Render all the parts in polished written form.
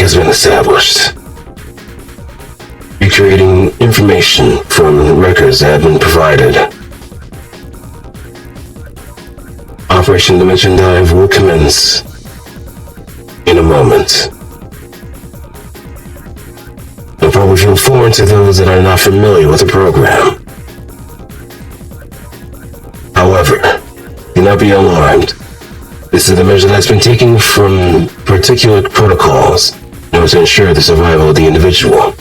has been established. Recreating information from records that have been provided. Operation Dimension Dive will commence in a moment. It'll probably feel foreign to those that are not familiar with the program. However, do not be alarmed. This is a measure that's been taken from particular protocols in order to ensure the survival of the individual.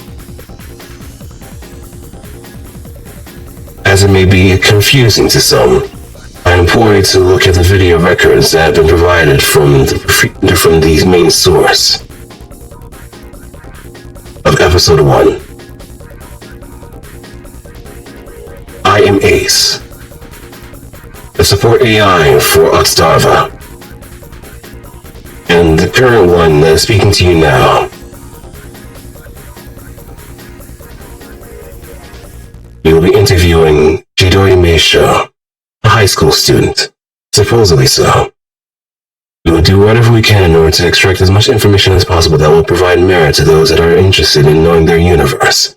As it may be confusing to some, I implore you to look at the video records that have been provided from the main source of Episode 1. I am Ace, the support AI for Otsdarva, and the current one that is speaking to you now. We will be interviewing Jidori Meishou, a high school student, supposedly so. We will do whatever we can in order to extract as much information as possible that will provide merit to those that are interested in knowing their universe.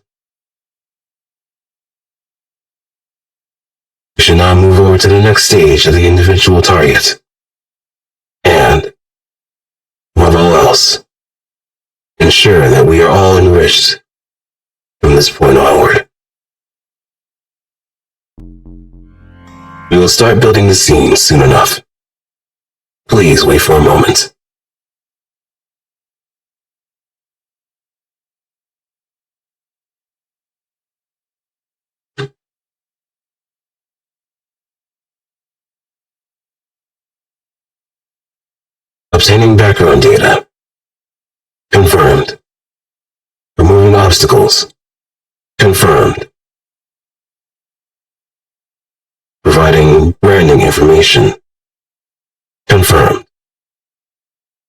We should now move over to the next stage of the individual target. And, above all else, ensure that we are all enriched from this point onward. We will start building the scene soon enough. Please wait for a moment. Obtaining background data. Confirmed. Removing obstacles. Confirmed. Providing branding information. Confirmed.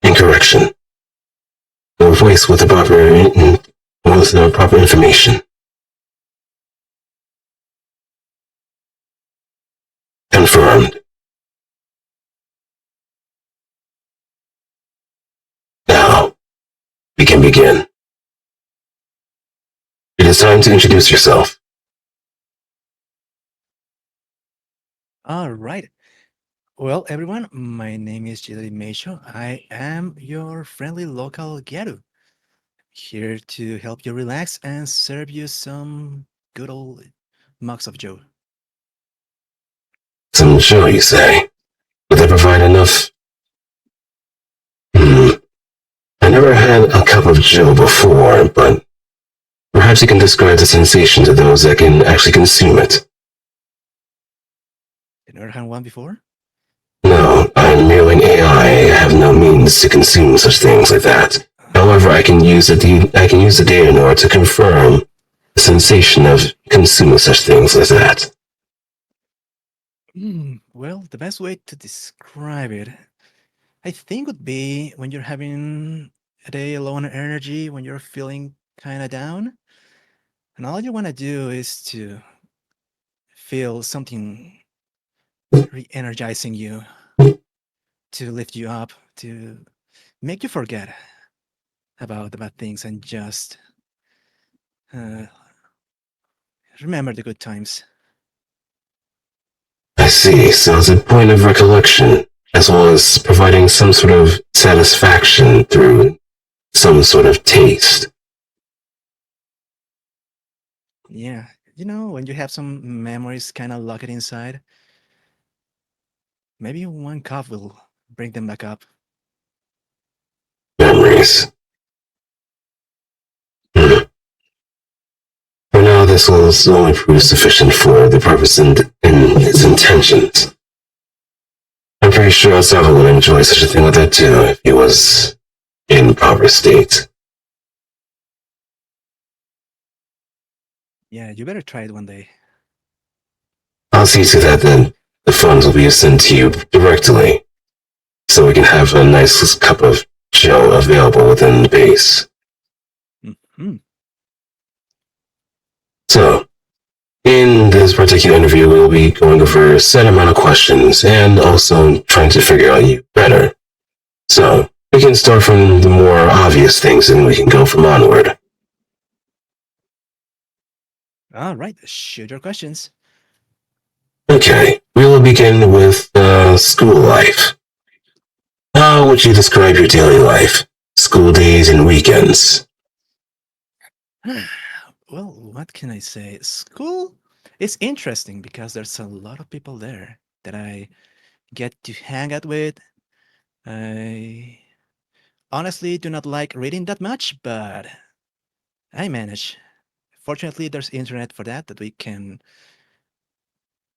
Incorrection. Replace with the proper information. Confirmed. Now, we can begin. It is time to introduce yourself. All right. Well, everyone, my name is Jidori Meishou. I am your friendly local gyaru, here to help you relax and serve you some good old mugs of joe. Some show, you say? Would that provide enough? I never had a cup of joe before, but perhaps you can describe the sensation to those that can actually consume it. You never had one before? No, I'm merely an AI. I have no means to consume such things like that. However, I can use the data in order to confirm the sensation of consuming such things as that. Well, the best way to describe it, I think, would be when you're having a day low on energy, when you're feeling kind of down, and all you want to do is to feel something re-energizing you, to lift you up, to make you forget about the bad things and just remember the good times. I see, so it's a point of recollection, as well as providing some sort of satisfaction through some sort of taste. Yeah, when you have some memories kind of locked inside, maybe one cup will bring them back up. Memories. For now, this will only prove sufficient for the purpose and its intentions. I'm pretty sure Otsdarva would enjoy such a thing like that too, if he was in proper state. Yeah, you better try it one day. I'll see to that then the funds will be sent to you directly, so we can have a nice cup of joe available within the base. So, in this particular interview, we will be going over a set amount of questions and also trying to figure out you better. So, We can start from the more obvious things and we can go from onward. All right, shoot your questions. Okay, we'll begin with school life. How would you describe your daily life? School days and weekends. Well, what can I say? School is interesting because there's a lot of people there that I get to hang out with. I honestly do not like reading that much, but I manage. Fortunately, there's internet for that we can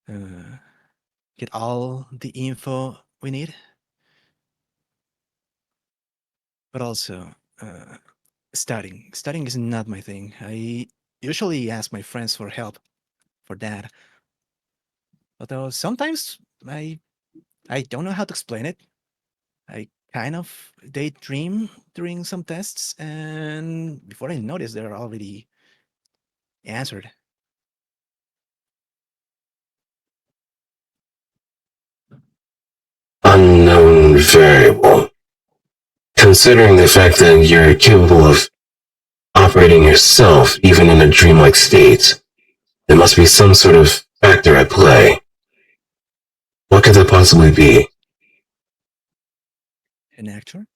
uh, get all the info we need. But also, uh, studying is not my thing. I usually ask my friends for help for that. Although sometimes I don't know how to explain it. I kind of daydream during some tests, and before I notice, they're already answered. Unknown variable. Considering the fact that you're capable of operating yourself even in a dreamlike state, there must be some sort of factor at play. What could that possibly be? An actor?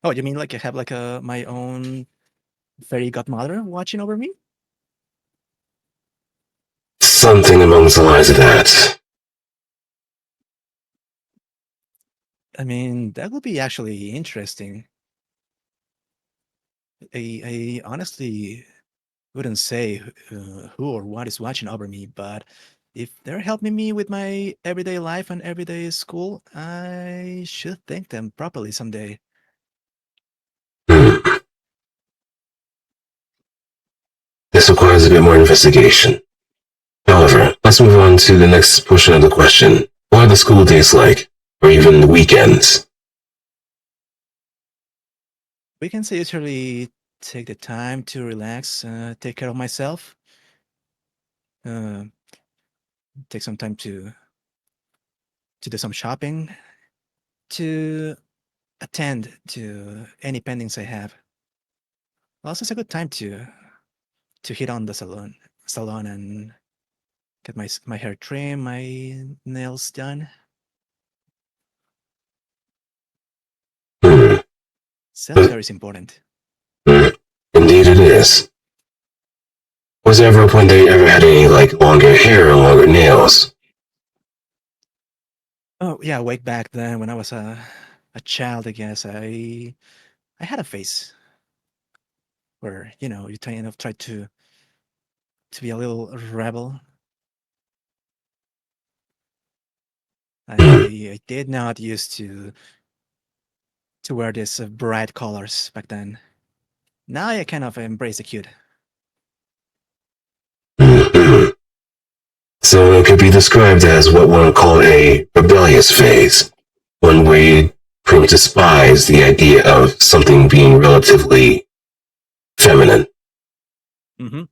Oh, you mean like I have like a my own fairy godmother watching over me? Something among the lines of that. I mean, that would be actually interesting. I honestly wouldn't say who or what is watching over me, but if they're helping me with my everyday life and everyday school, I should thank them properly someday. Hmm. This requires a bit more investigation. However, let's move on to the next portion of the question. What are the school days like? Or even the weekends? Weekends I usually take the time to relax, take care of myself, uh, take some time to do some shopping, to attend to any pendings I have. Also, it's a good time to hit on the salon and get my hair trimmed, my nails done. Hmm. Self care is important. Hmm. Indeed it is. Was there ever a point that you ever had any, like, longer hair or longer nails? Oh yeah, way back then when I was a child, I guess I had a face where you kind of try to be a little rebel. Hmm. I did not used to wear these bright colors back then. Now I kind of embrace the cute. Hmm. So it could be described as what one would call a rebellious phase, one where you pretty much despise the idea of something being relatively feminine. Hmm.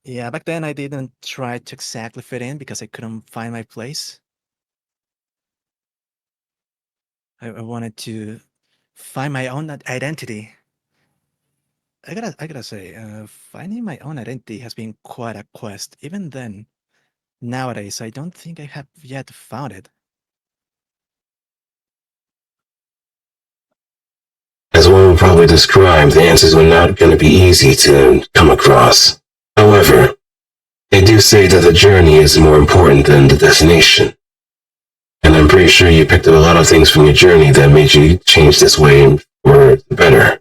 Yeah, back then I didn't try to exactly fit in because I couldn't find my place. I wanted to find my own identity. I gotta say, finding my own identity has been quite a quest. Even then, nowadays, I don't think I have yet found it. As one would probably describe, the answers are not going to be easy to come across. However, they do say that the journey is more important than the destination. And I'm pretty sure you picked up a lot of things from your journey that made you change this way for the better.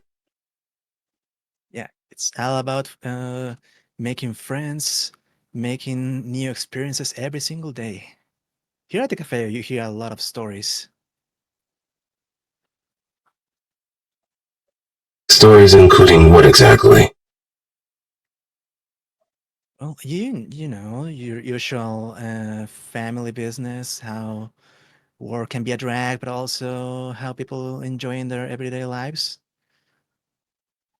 Yeah, it's all about making friends, making new experiences every single day. Here at the cafe, you hear a lot of stories. Stories including what exactly? Well, you know your usual family business, how work can be a drag, but also how people enjoy in their everyday lives.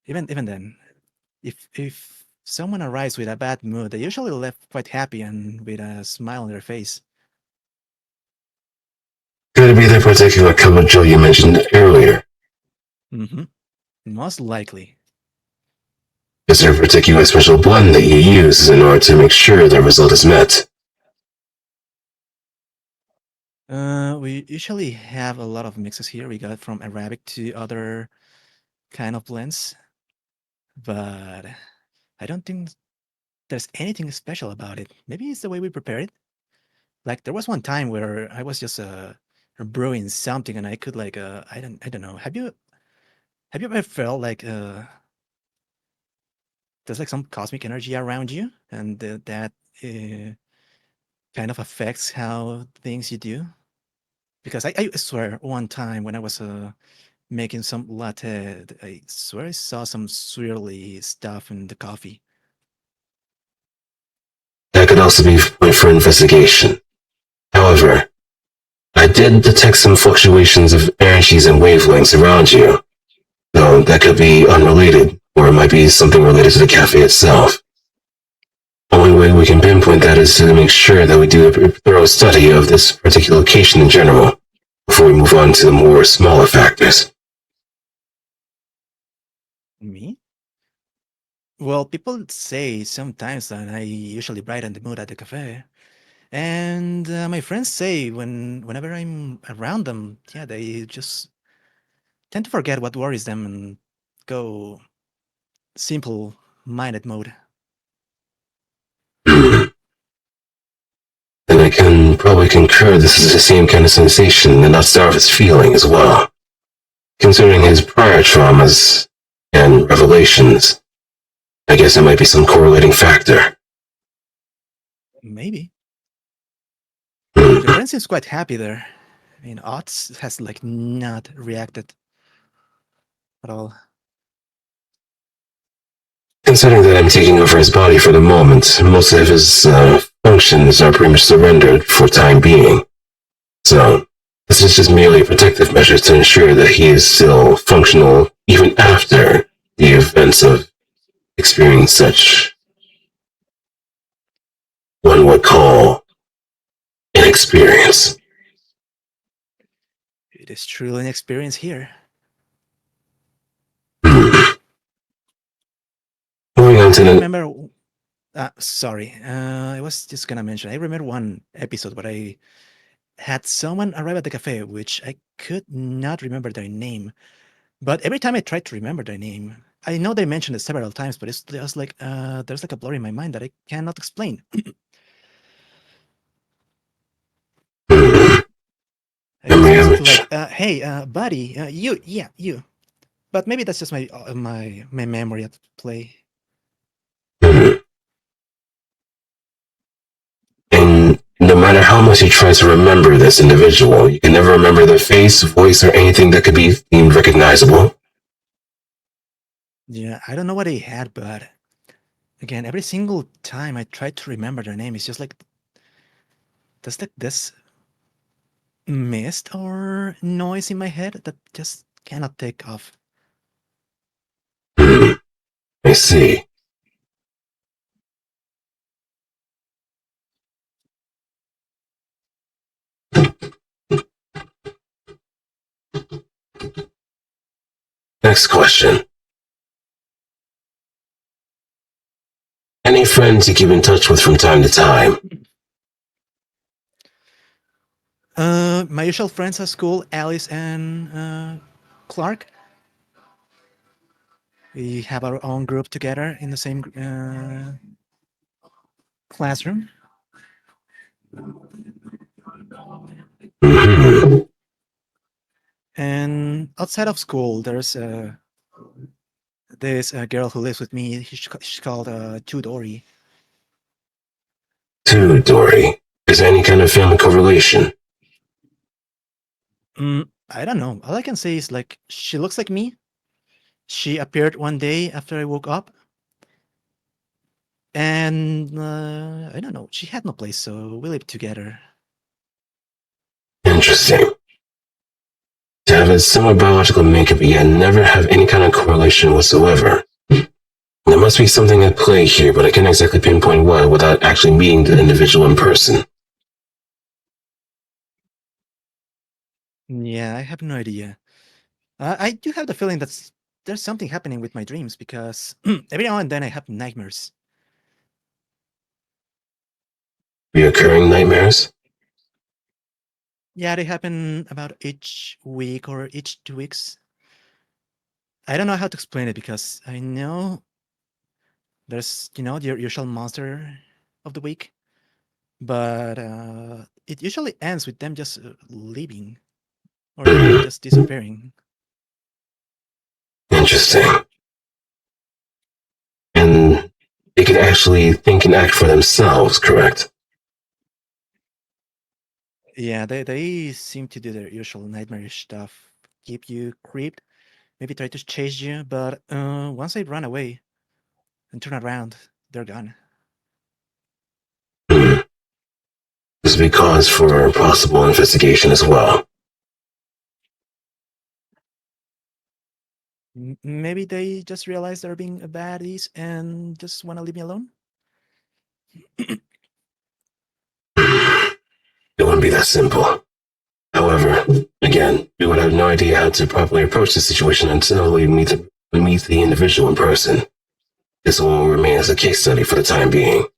Even then, if someone arrives with a bad mood, they usually left quite happy and with a smile on their face. Could it be the particular cup of joe you mentioned earlier? Mm-hmm. Most likely. Is there a particular special blend that you use in order to make sure the result is met? We usually have a lot of mixes here. We got from Arabic to other kind of blends, but I don't think there's anything special about it. Maybe it's the way we prepare it. Like there was one time where I was just brewing something and I could like I don't know. Have you ever felt like there's like some cosmic energy around you and that uh, kind of affects how things you do? Because I swear one time when I was making some latte, I swear I saw some swirly stuff in the coffee. That could also be a point for investigation. However, I did detect some fluctuations of energies and wavelengths around you, though that could be unrelated, or it might be something related to the cafe itself. Only way we can pinpoint that is to make sure that we do a thorough study of this particular location in general, before we move on to the more smaller factors. Me? Well, people say sometimes that I usually brighten the mood at the cafe. And my friends say whenever I'm around them, yeah, they just tend to forget what worries them and go simple minded mode. And I can probably concur this is the same kind of sensation that Otsdarva is feeling as well. Considering his prior traumas and revelations, I guess there might be some correlating factor. Maybe. Your friend seems quite happy there. I mean, Ots has like not reacted at all. Considering that I'm taking over his body for the moment, most of his functions are pretty much surrendered for time being. So, this is just merely a protective measure to ensure that he is still functional even after the events of experiencing such, one would call, an experience. It is truly an experience here. Moving on to I the... remember. Sorry, I was just gonna mention. I remember one episode where I had someone arrive at the cafe, which I could not remember their name. But every time I tried to remember their name, I know they mentioned it several times, but it's just like there's like a blur in my mind that I cannot explain. It was Memory basically image. like, "Hey, buddy, you, yeah, you." But maybe that's just my memory at play. And no matter how much you try to remember this individual, you can never remember their face, voice, or anything that could be deemed recognizable. Yeah, I don't know what they had, but again, every single time I try to remember their name, it's just like there's like this mist or noise in my head that just cannot take off. I see. Next question. Any friends you keep in touch with from time to time? My usual friends at school, Alice and Clark. We have our own group together in the same classroom. Mm-hmm. And outside of school, there's this girl who lives with me. She's called Jidori. Dory. Is there any kind of family correlation? I don't know. All I can say is like she looks like me. She appeared one day after I woke up, and I don't know. She had no place, so we lived together. Interesting. To have a similar biological makeup yet never have any kind of correlation whatsoever. There must be something at play here, but I can't exactly pinpoint what without actually meeting the individual in person. Yeah, I have no idea. I do have the feeling that there's something happening with my dreams because every now and then I have nightmares. Reoccurring nightmares? Yeah, they happen about each week or each 2 weeks. I don't know how to explain it because I know there's, your usual monster of the week, but it usually ends with them just leaving or Hmm, just disappearing. interesting. And they can actually think and act for themselves, correct? Yeah, they seem to do their usual nightmarish stuff, keep you creeped, maybe try to chase you, but once they run away and turn around, they're gone. Hmm. This would be cause for possible investigation as well. Maybe they just realize they're being baddies and just want to leave me alone. Hmm. It wouldn't be that simple. However, again, we would have no idea how to properly approach the situation until we meet the individual in person. This will remain as a case study for the time being.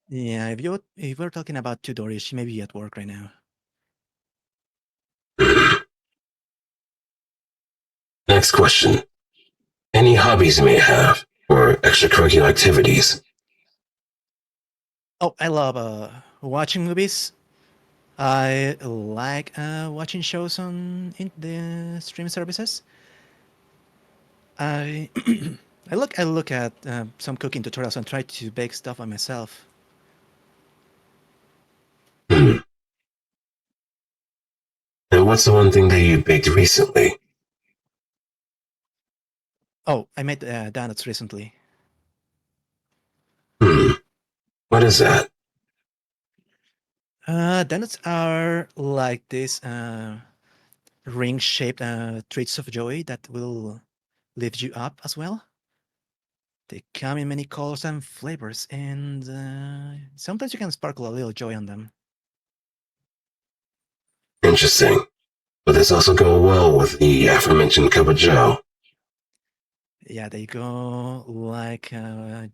Yeah, if we're talking about Jidori, she may be at work right now. Next question. Any hobbies you may have, or extracurricular activities? Oh, I love watching movies. I like watching shows on the stream services. I I look at some cooking tutorials and try to bake stuff by myself. Hmm. And what's the one thing that you baked recently? Oh, I made donuts recently. Hmm. What is that? Donuts are like this ring-shaped treats of joy that will lift you up as well. They come in many colors and flavors, and sometimes you can sparkle a little joy on them. Interesting. But this also go well with the aforementioned cup of joe. Yeah, they go like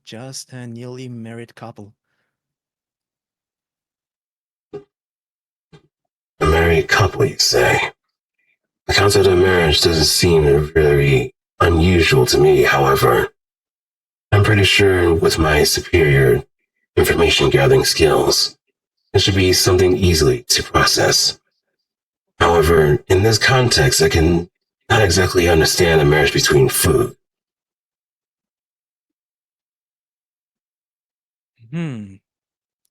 just a newly married couple. A married couple, you say? The concept of marriage doesn't seem very unusual to me, however. I'm pretty sure with my superior information gathering skills, it should be something easily to process. However, in this context, I can not exactly understand the marriage between food. Hmm.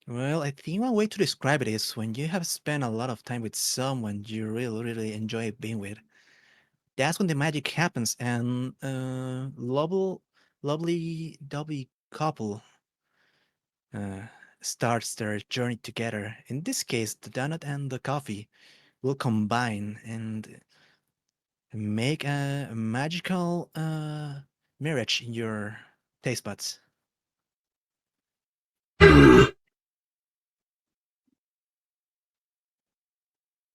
Well, I think one way to describe it is when you have spent a lot of time with someone you really, really enjoy being with. That's when the magic happens, and lovely dovey couple uh, starts their journey together. In this case, the donut and the coffee will combine and make a magical marriage in your taste buds. Hmm.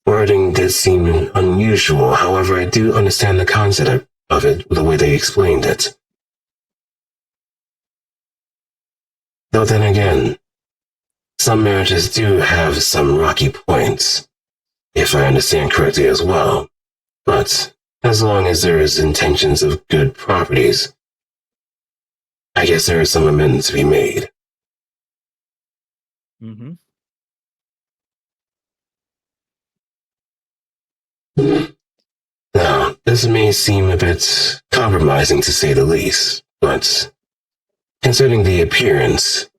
Wording did seem unusual, however, I do understand the concept of it, the way they explained it. Though then again, some marriages do have some rocky points, if I understand correctly as well. But as long as there is intentions of good properties, I guess there is some amendments to be made. Mm-hmm. Now, this may seem a bit compromising to say the least, but considering the appearance,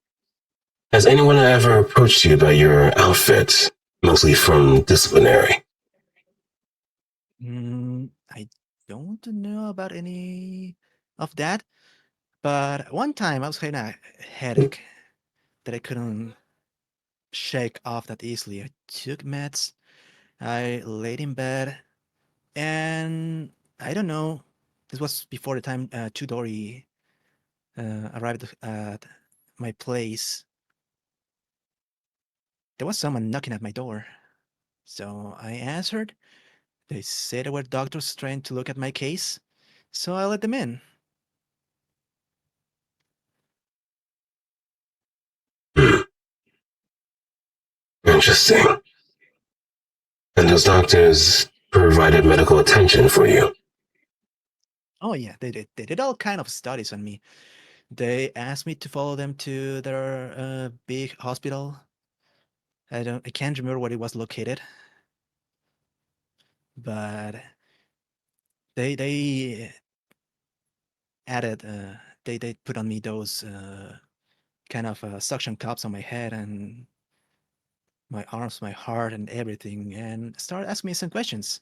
has anyone ever approached you about your outfit, mostly from disciplinary? I don't know about any of that, but one time I was having a headache that I couldn't shake off that easily. I took meds, I laid in bed, and I don't know. This was before the time Tudori arrived at my place. There was someone knocking at my door. So I answered. They said there were doctors trying to look at my case, so I let them in. Hmm. Interesting. And those doctors provided medical attention for you. Oh yeah, they did. They did all kind of studies on me. They asked me to follow them to their big hospital. I can't remember where it was located, but they added they put on me those kind of suction cups on my head and my arms, my heart, and everything, and started asking me some questions.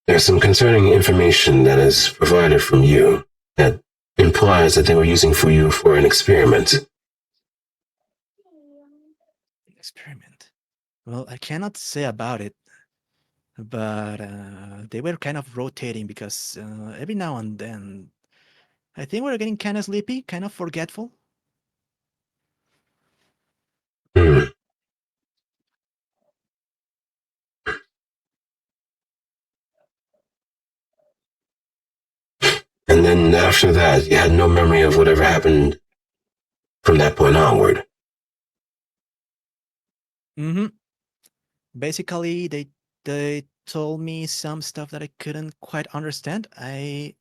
There's some concerning information that is provided from you that implies that they were using for you for an experiment. Experiment. Well, I cannot say about it, but they were kind of rotating because every now and then I think we are getting kind of sleepy, kind of forgetful. Hmm. And then after that, you had no memory of whatever happened from that point onward. Mm-hmm. Basically, they told me some stuff that I couldn't quite understand. I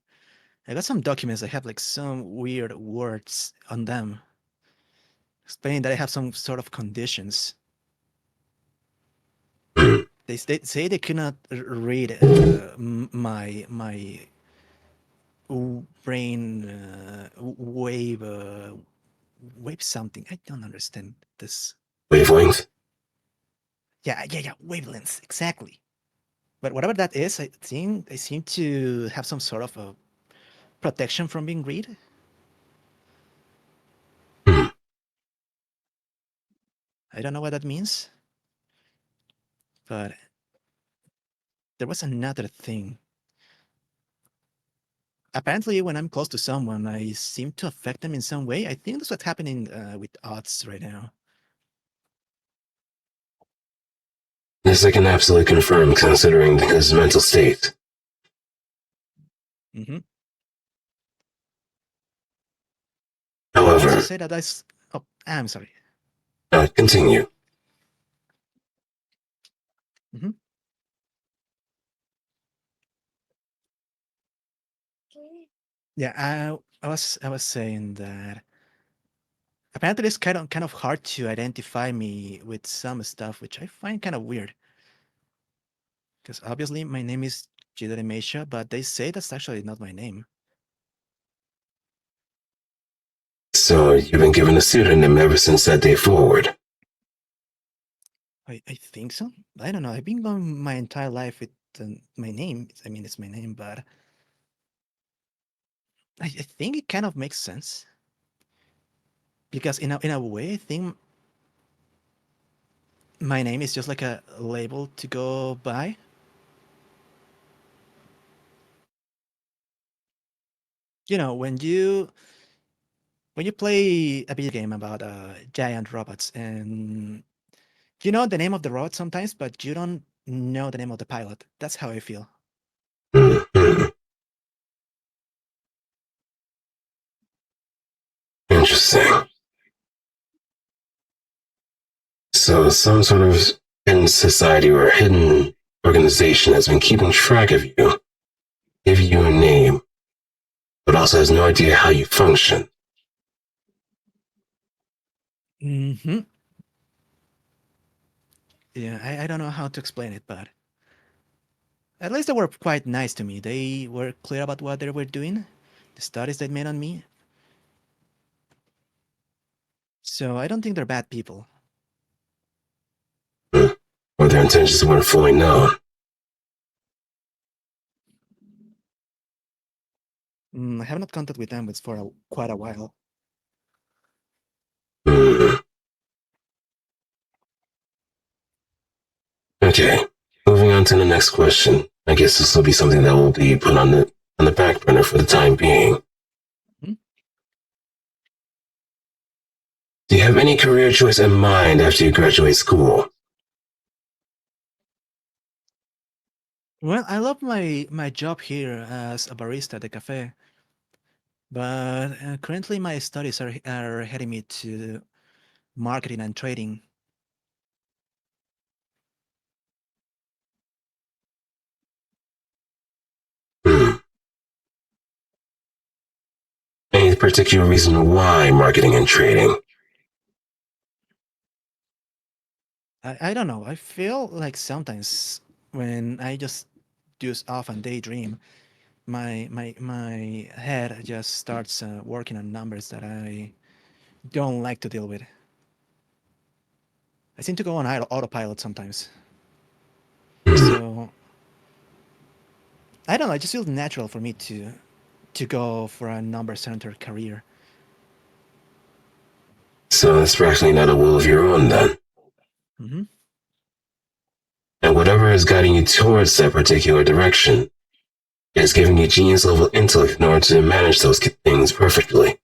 got some documents. I have like some weird words on them, explaining that I have some sort of conditions. Hmm. They say they cannot read my brain wave something. I don't understand this. Wavelength? Yeah, wavelengths exactly. But whatever that is, I think they seem to have some sort of a protection from being read. Hmm. I don't know what that means, but there was another thing. Apparently, when I'm close to someone, I seem to affect them in some way. I think that's what's happening with Ots right now. This I can absolutely confirm considering his mental state. Mm-hmm. They also However, say that oh, I'm sorry. continue. Mm-hmm. Yeah, I was saying that apparently it's kind of hard to identify me with some stuff, which I find kind of weird. Because obviously my name is Jidori Meishou, but they say that's actually not my name. So you've been given a pseudonym ever since that day forward. I think so. I don't know. I've been going my entire life with my name. I mean, it's my name, but I think it kind of makes sense because in a way, I think my name is just like a label to go by. You know, when you play a video game about giant robots and you know the name of the robot sometimes, but you don't know the name of the pilot. That's how I feel. Mm-hmm. Interesting. So some sort of hidden society or hidden organization has been keeping track of you, give you a name, but also has no idea how you function. Mm-hmm. Yeah, I don't know how to explain it, but at least they were quite nice to me. They were clear about what they were doing, the studies they made on me. So I don't think they're bad people. Hmm. Or their intentions weren't fully known. I have not contact with them for quite a while. Hmm. Okay, moving on to the next question. I guess this will be something that will be put on the back burner for the time being. Hmm? Do you have any career choice in mind after you graduate school? Well, I love my job here as a barista at the cafe, but currently my studies are heading me to marketing and trading. Hmm. Any particular reason why marketing and trading? I don't know. I feel like sometimes when I just doze off and daydream, my head just starts working on numbers that I don't like to deal with. I seem to go on autopilot sometimes. Hmm. So I don't know. It just feels natural for me to go for a number-centered career. So it's practically not a will of your own then. Hmm. And whatever is guiding you towards that particular direction is giving you genius level intellect in order to manage those things perfectly.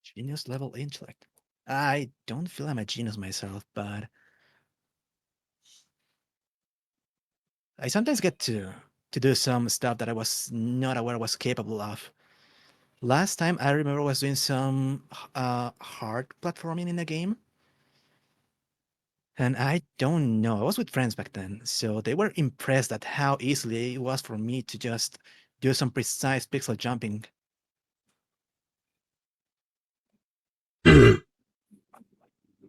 Genius level intellect. I don't feel I'm a genius myself, but I sometimes get to do some stuff that I was not aware I was capable of. Last time I remember I was doing some hard platforming in a game, and I don't know. I was with friends back then, so they were impressed at how easily it was for me to just do some precise pixel jumping. Hmm.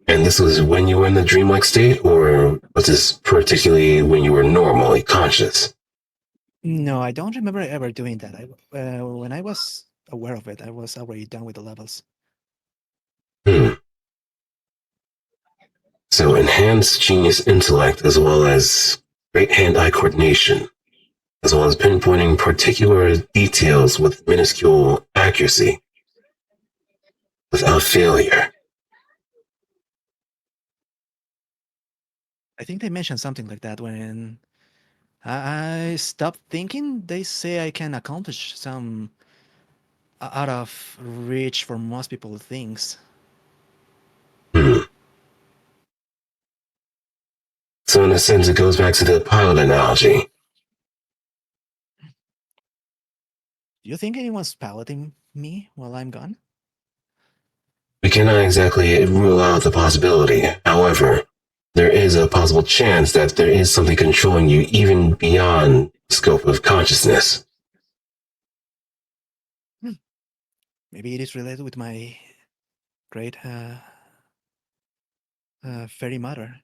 And this was when you were in the dreamlike state, or was this particularly when you were normally conscious? No, I don't remember ever doing that. When I was aware of it, I was already done with the levels. Hmm. So enhanced genius intellect as well as great hand-eye coordination, as well as pinpointing particular details with minuscule accuracy without failure. I think they mentioned something like that when I stopped thinking. They say I can accomplish some out of reach for most people things. Hmm. So in a sense, it goes back to the pilot analogy. Do you think anyone's piloting me while I'm gone? We cannot exactly rule out the possibility. However, there is a possible chance that there is something controlling you even beyond the scope of consciousness. Hmm. Maybe it is related with my great fairy mother.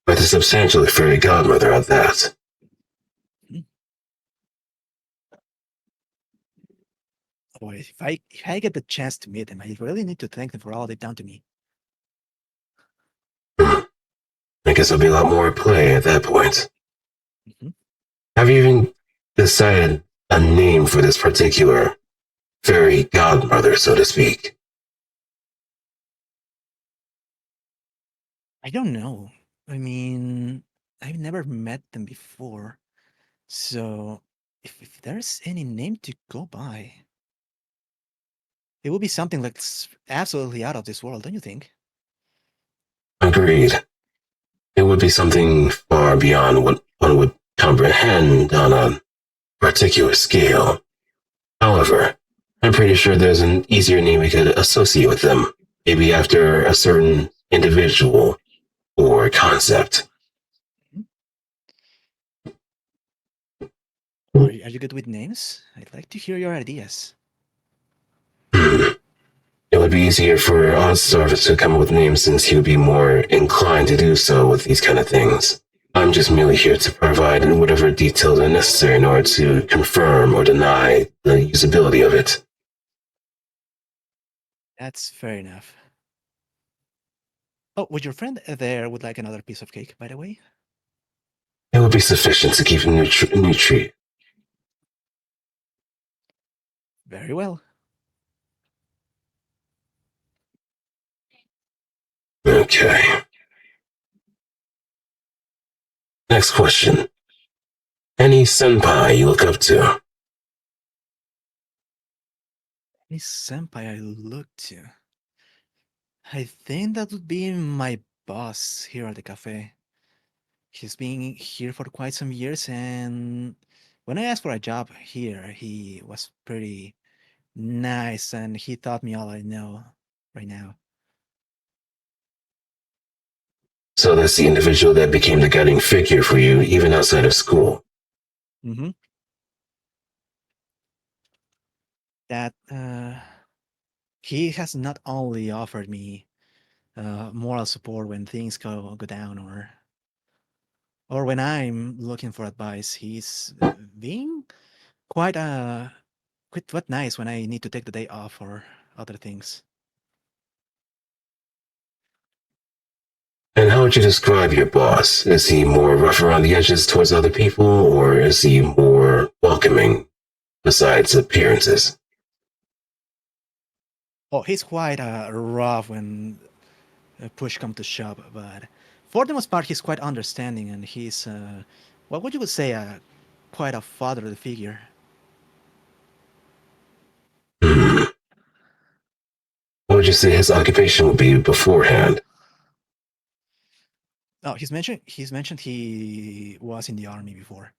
With a substantially fairy godmother at that. Hmm. Boy, if I get the chance to meet them, I really need to thank them for all they've done to me. Hmm. I guess there'll be a lot more at play at that point. Mhm. Have you even decided a name for this particular fairy godmother, so to speak? I don't know. I mean, I've never met them before, so if there's any name to go by, it will be something like absolutely out of this world, don't you think? Agreed. It would be something far beyond what one would comprehend on a particular scale. However, I'm pretty sure there's an easier name we could associate with them, maybe after a certain individual or concept. Are you good with names? I'd like to hear your ideas. Hmm. It would be easier for Otsdarva to come up with names since he would be more inclined to do so with these kind of things. I'm just merely here to provide whatever details are necessary in order to confirm or deny the usability of it. That's fair enough. Oh, would your friend there would like another piece of cake, by the way? It would be sufficient to keep him nutrient. Very well. Okay. Next question. Any senpai you look up to? Any senpai I look to? I think that would be my boss here at the cafe. He's been here for quite some years, and when I asked for a job here, he was pretty nice and he taught me all I know right now. So that's the individual that became the guiding figure for you, even outside of school. Mm-hmm. That he has not only offered me moral support when things go down, or when I'm looking for advice. He's being quite quite nice when I need to take the day off or other things. And how would you describe your boss? Is he more rough around the edges towards other people, or is he more welcoming besides appearances? Oh, he's quite rough when push come to shove, but for the most part, he's quite understanding and he's what would you would say quite a fatherly figure. Hmm. What would you say his occupation would be beforehand? Oh, he's mentioned he was in the army before.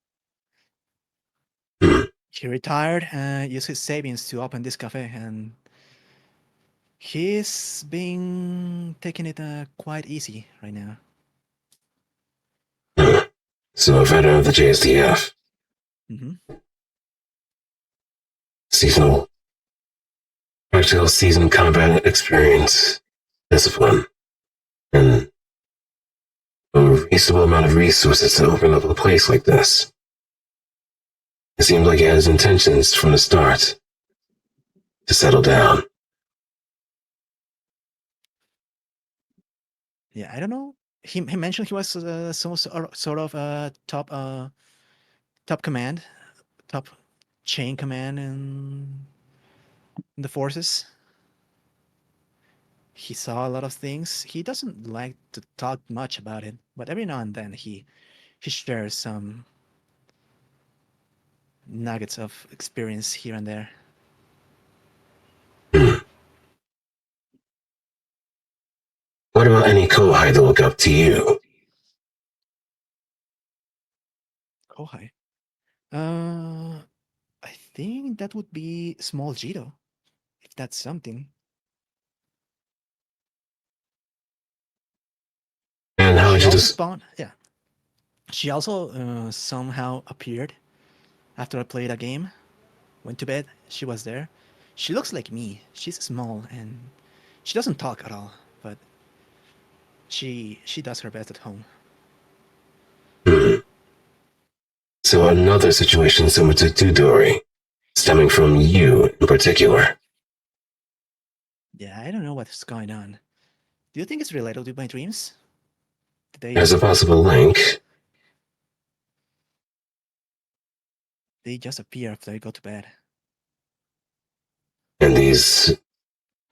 Hmm. He retired and used his savings to open this cafe, and he's been taking it quite easy right now. Hmm. So a veteran of the JSDF, Hmm. seasonal, practical seasoned combat experience, discipline, and a reasonable amount of resources to open up a place like this. It seemed like he had his intentions from the start to settle down. Yeah, I don't know. He mentioned he was some sort of top command, top chain command in the forces. He saw a lot of things. He doesn't like to talk much about it, but every now and then he shares some nuggets of experience here and there. Hmm. What about any Kohai that look up to you? Kohai. I think that would be Small Jito, if that's something. And how She would you also just spawned. Yeah, she also somehow appeared after I played a game. Went to bed. She was there. She looks like me. She's small and she doesn't talk at all, but she does her best at home. Hmm. So another situation similar to Jidori, stemming from you in particular. Yeah, I don't know what's going on. Do you think it's related to my dreams? Did There's a possible link, they just appear after I go to bed? and these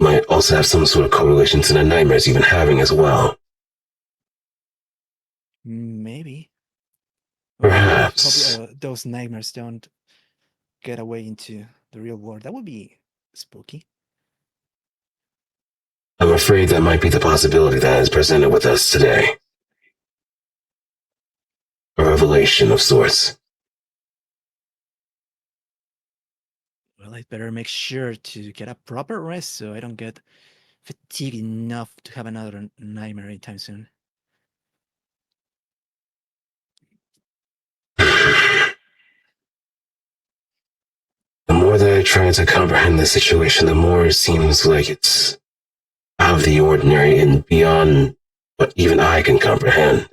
might also have some sort of correlation to the nightmares you've been having as well. Maybe. Well, hopefully Perhaps. those nightmares don't get away into the real world. That would be spooky. I'm afraid that might be the possibility that is presented with us today. A revelation of sorts. Well, I'd better make sure to get a proper rest so I don't get fatigued enough to have another nightmare anytime soon. The more that I try to comprehend the situation, the more it seems like it's out of the ordinary and beyond what even I can comprehend.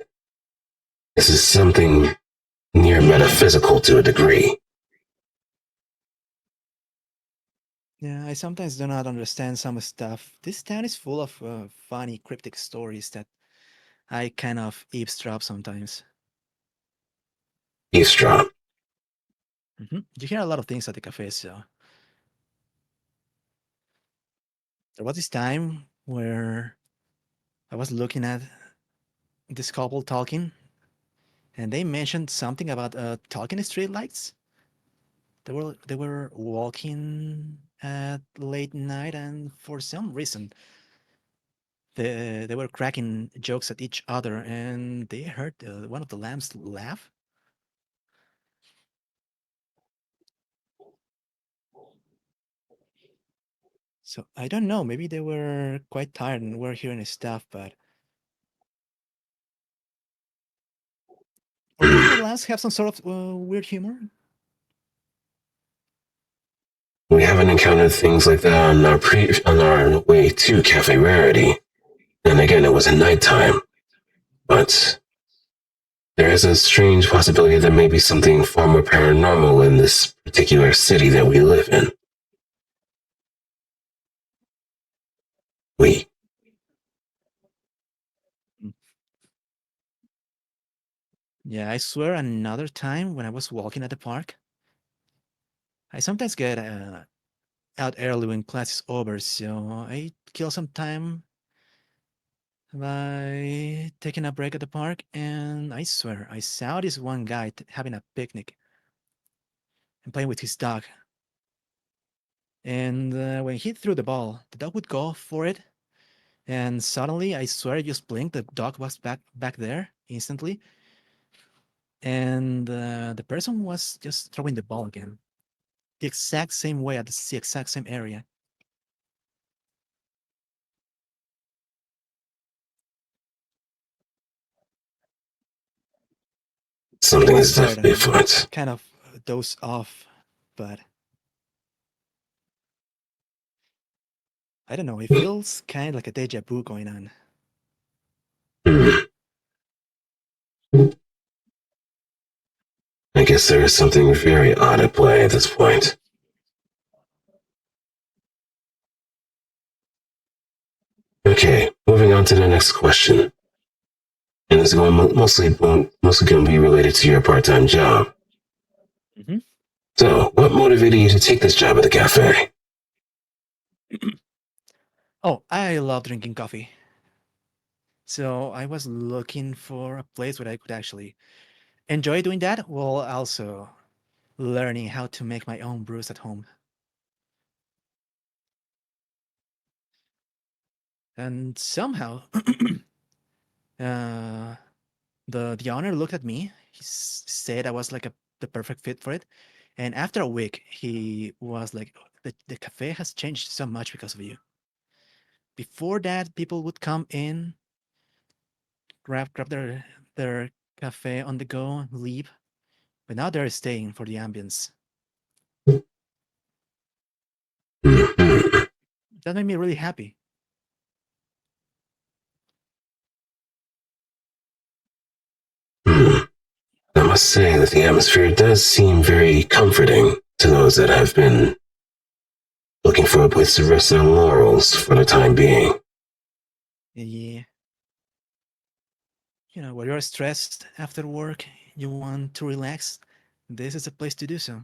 This is something near metaphysical to a degree. Yeah, I sometimes do not understand some stuff. This town is full of funny, cryptic stories that I kind of eavesdrop sometimes. Eavesdrop. You hear a lot of things at the cafe, so there was this time where I was looking at this couple talking, and they mentioned something about talking street lights. They were walking at late night, and for some reason, they were cracking jokes at each other, and they heard one of the lamps laugh. So I don't know. Maybe they were quite tired and were hearing stuff, but or maybe the lambs have some sort of weird humor. We haven't encountered things like that on our way to Cafe Rarity. And again, it was at nighttime. But there is a strange possibility there may be something far more paranormal in this particular city that we live in. We. Mm. Yeah, I swear another time when I was walking at the park, I sometimes get out early when class is over, so I kill some time by taking a break at the park, and I swear I saw this one guy having a picnic and playing with his dog. And when he threw the ball, the dog would go for it, and suddenly, I swear, I just blinked. The dog was back there instantly, and the person was just throwing the ball again, the exact same way at the exact same area. It Something was is hard, definitely and afoot. kind of dozed off, but I don't know. It feels kind of like a deja vu going on. Hmm. I guess there is something very odd at play at this point. Okay, moving on to the next question. And it's going mostly going to be related to your part-time job. Mm-hmm. So, what motivated you to take this job at the cafe? Oh, I love drinking coffee. So I was looking for a place where I could actually enjoy doing that while also learning how to make my own brews at home. And somehow, uh, the owner looked at me. He said I was like the perfect fit for it. And after a week, he was like, the cafe has changed so much because of you. Before that, people would come in, grab their cafe on the go, leave. But now they're staying for the ambience. Mhm. That made me really happy. Hmm. I must say that the atmosphere does seem very comforting to those that have been looking for a place to rest their laurels for the time being. Yeah. When you're stressed after work, you want to relax, this is a place to do so.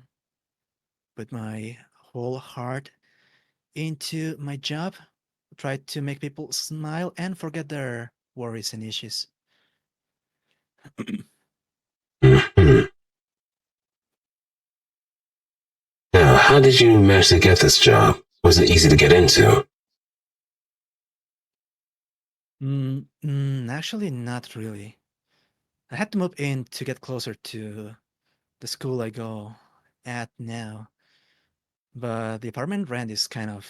Put my whole heart into my job, try to make people smile and forget their worries and issues. Mhm. Now, how did you manage to get this job? Was it easy to get into? Actually, not really. I had to move in to get closer to the school I go at now, but the apartment rent is kind of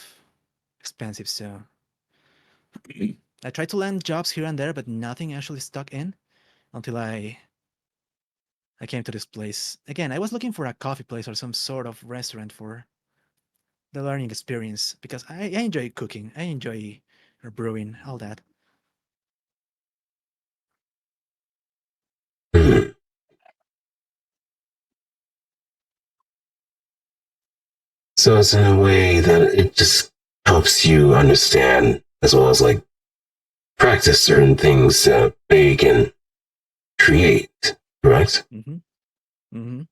expensive, so I tried to land jobs here and there, but nothing actually stuck in until I came to this place. Again, I was looking for a coffee place or some sort of restaurant for the learning experience because I enjoy cooking, I enjoy brewing, all that. Hmm. So it's in a way that it just helps you understand as well as like practice certain things that they can create, correct? Mm-hmm. Mm-hmm.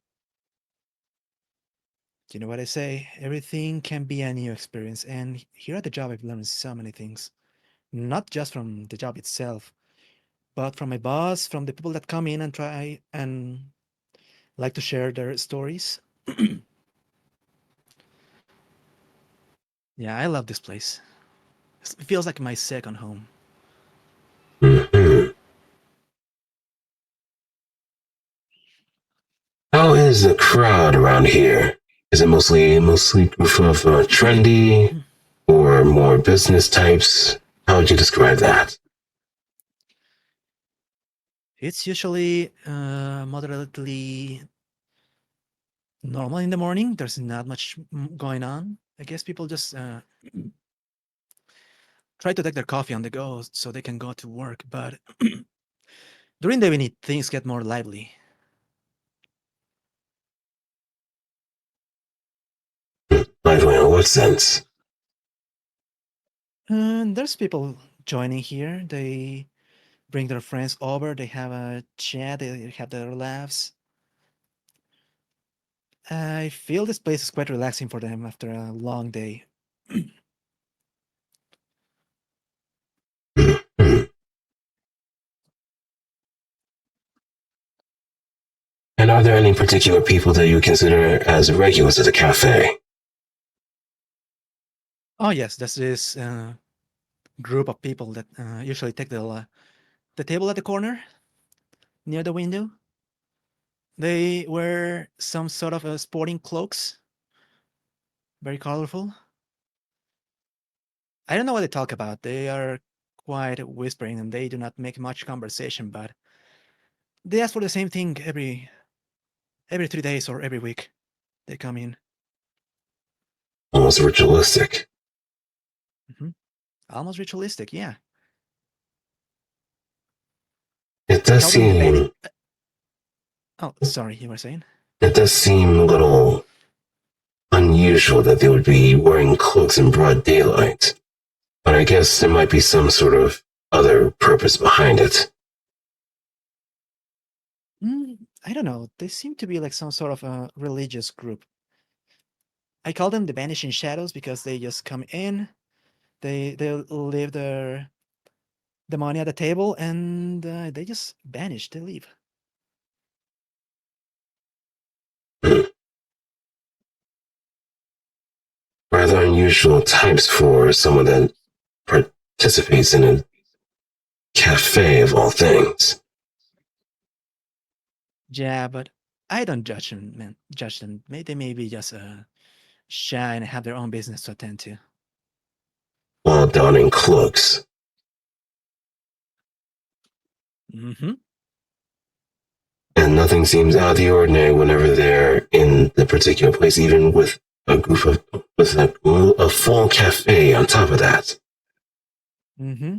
You know what I say? Everything can be a new experience, and here at the job, I've learned so many things. Not just from the job itself, but from my boss, from the people that come in and try and like to share their stories. Yeah, I love this place. It feels like my second home. Hmm. How is the crowd around here? Is it mostly group of trendy or more business types? How would you describe that? It's usually moderately normal in the morning. There's not much going on. I guess people just try to take their coffee on the go so they can go to work. But during the evening, things get more lively. Lively in what sense? And there's people joining here. They bring their friends over. They have a chat. They have their laughs. I feel this place is quite relaxing for them after a long day. Hmm. And are there any particular people that you consider as regulars at the cafe? Oh yes, there's this group of people that usually take the table at the corner near the window. They wear some sort of sporting cloaks, very colorful. I don't know what they talk about. They are quite whispering and they do not make much conversation, but they ask for the same thing every 3 days or every week. They come in. Almost ritualistic. Mhm. Almost ritualistic, yeah. It I does call them the bandit. seem Oh, sorry, you were saying? it does seem a little unusual that they would be wearing cloaks in broad daylight. But I guess there might be some sort of other purpose behind it. I don't know. They seem to be like some sort of a religious group. I call them the vanishing shadows because they just come in, they leave the money at the table, and they just vanish. They leave. Rather unusual types for someone that participates in a cafe of all things. Yeah, but I don't judge them, man. Judge them. They may be just shy and have their own business to attend to. While donning cloaks. Mm-hmm. And nothing seems out of the ordinary whenever they're in the particular place, even with a group of with a full cafe on top of that. Mm-hmm.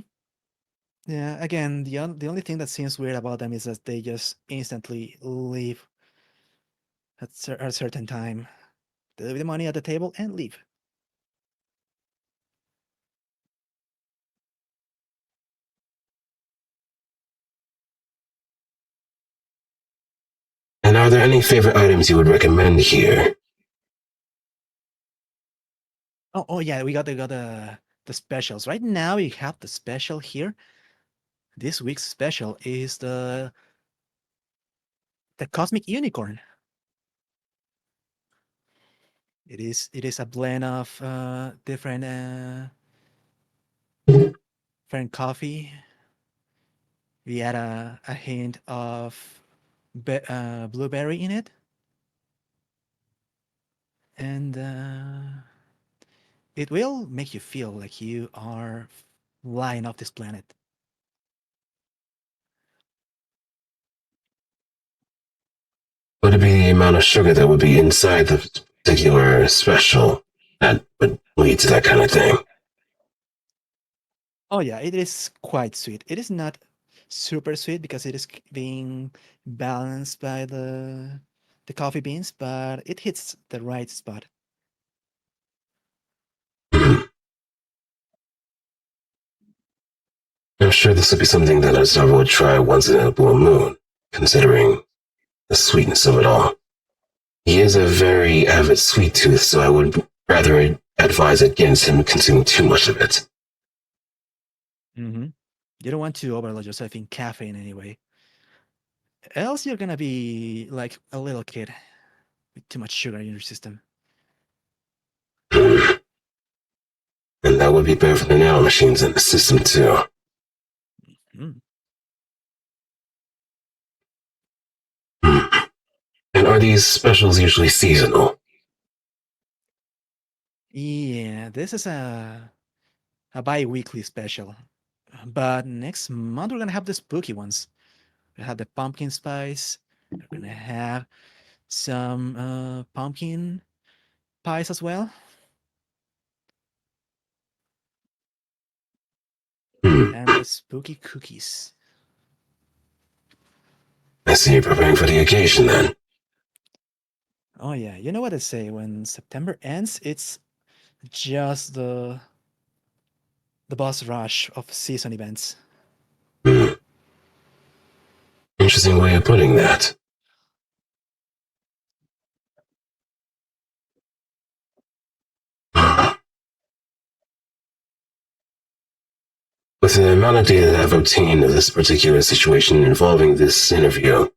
Yeah. Again, the only thing that seems weird about them is that they just instantly leave at a certain time. They leave the money at the table and leave. And are there any favorite items you would recommend here? Oh yeah, we got the specials. Right now we have the special here. This week's special is the Cosmic Unicorn. It is a blend of different coffee. We add a hint of blueberry in it, and it will make you feel like you are flying off this planet. Would it be the amount of sugar that would be inside the particular special that would lead to that kind of thing? Oh yeah, it is quite sweet. It is not super sweet because it is being balanced by the coffee beans, but it hits the right spot. I'm sure this would be something that Otsdarva would try once in a blue moon, considering the sweetness of it all. He is a very avid sweet tooth, so I would rather advise against him consuming too much of it. Hmm. You don't want to overload yourself in caffeine anyway. Else you're gonna be like a little kid with too much sugar in your system. And that would be better for the nanomachines in the system, too. Hmm. Hmm. And are these specials usually seasonal? Yeah, this is a bi-weekly special. But next month we're gonna have the spooky ones. We have the pumpkin spice. We're gonna have some pumpkin pies as well, Hmm. and the spooky cookies. I see you're preparing for the occasion then. Oh yeah, you know what they say, when September ends, it's just the boss rush of season events. Hmm. Interesting way of putting that. With the amount of data that I've obtained of this particular situation involving this interview,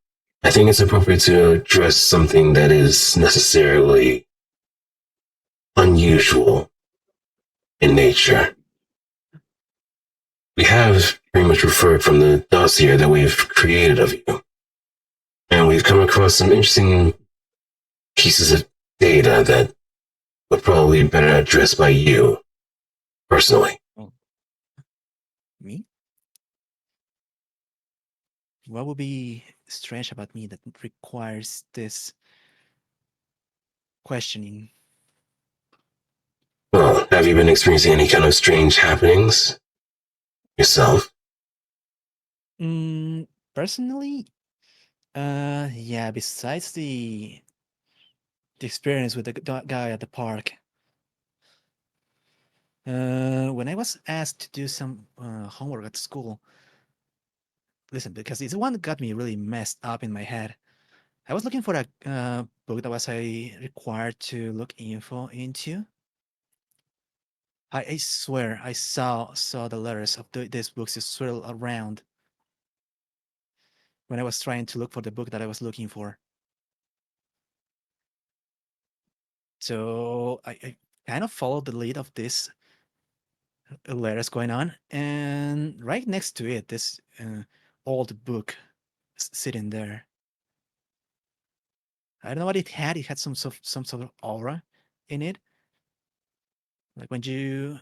I think it's appropriate to address something that is necessarily unusual in nature. We have pretty much referred from the dossier that we've created of you, and we've come across some interesting pieces of data that would probably be better addressed by you personally. Oh, me? What would be strange about me that requires this questioning? Well, have you been experiencing any kind of strange happenings yourself? Mm, personally, yeah. Besides the experience with the guy at the park, when I was asked to do some homework at school, listen, because it's the one that got me really messed up in my head. I was looking for a book that was I required to look info into. I swear I saw the letters of these books just swirl around when I was trying to look for the book that I was looking for. So I kind of followed the lead of this letters going on, and right next to it, this old book sitting there. I don't know what it had. It had some sort of aura in it, like when you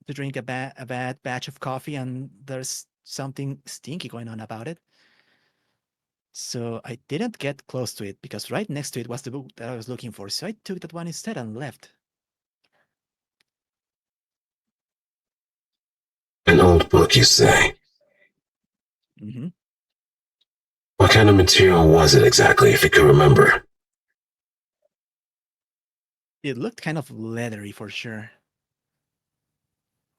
drink a bad batch of coffee and there's something stinky going on about it. So I didn't get close to it because right next to it was the book that I was looking for. So I took that one instead and left. An old book, you say? Hmm. What kind of material was it exactly, if you could remember? It looked kind of leathery for sure,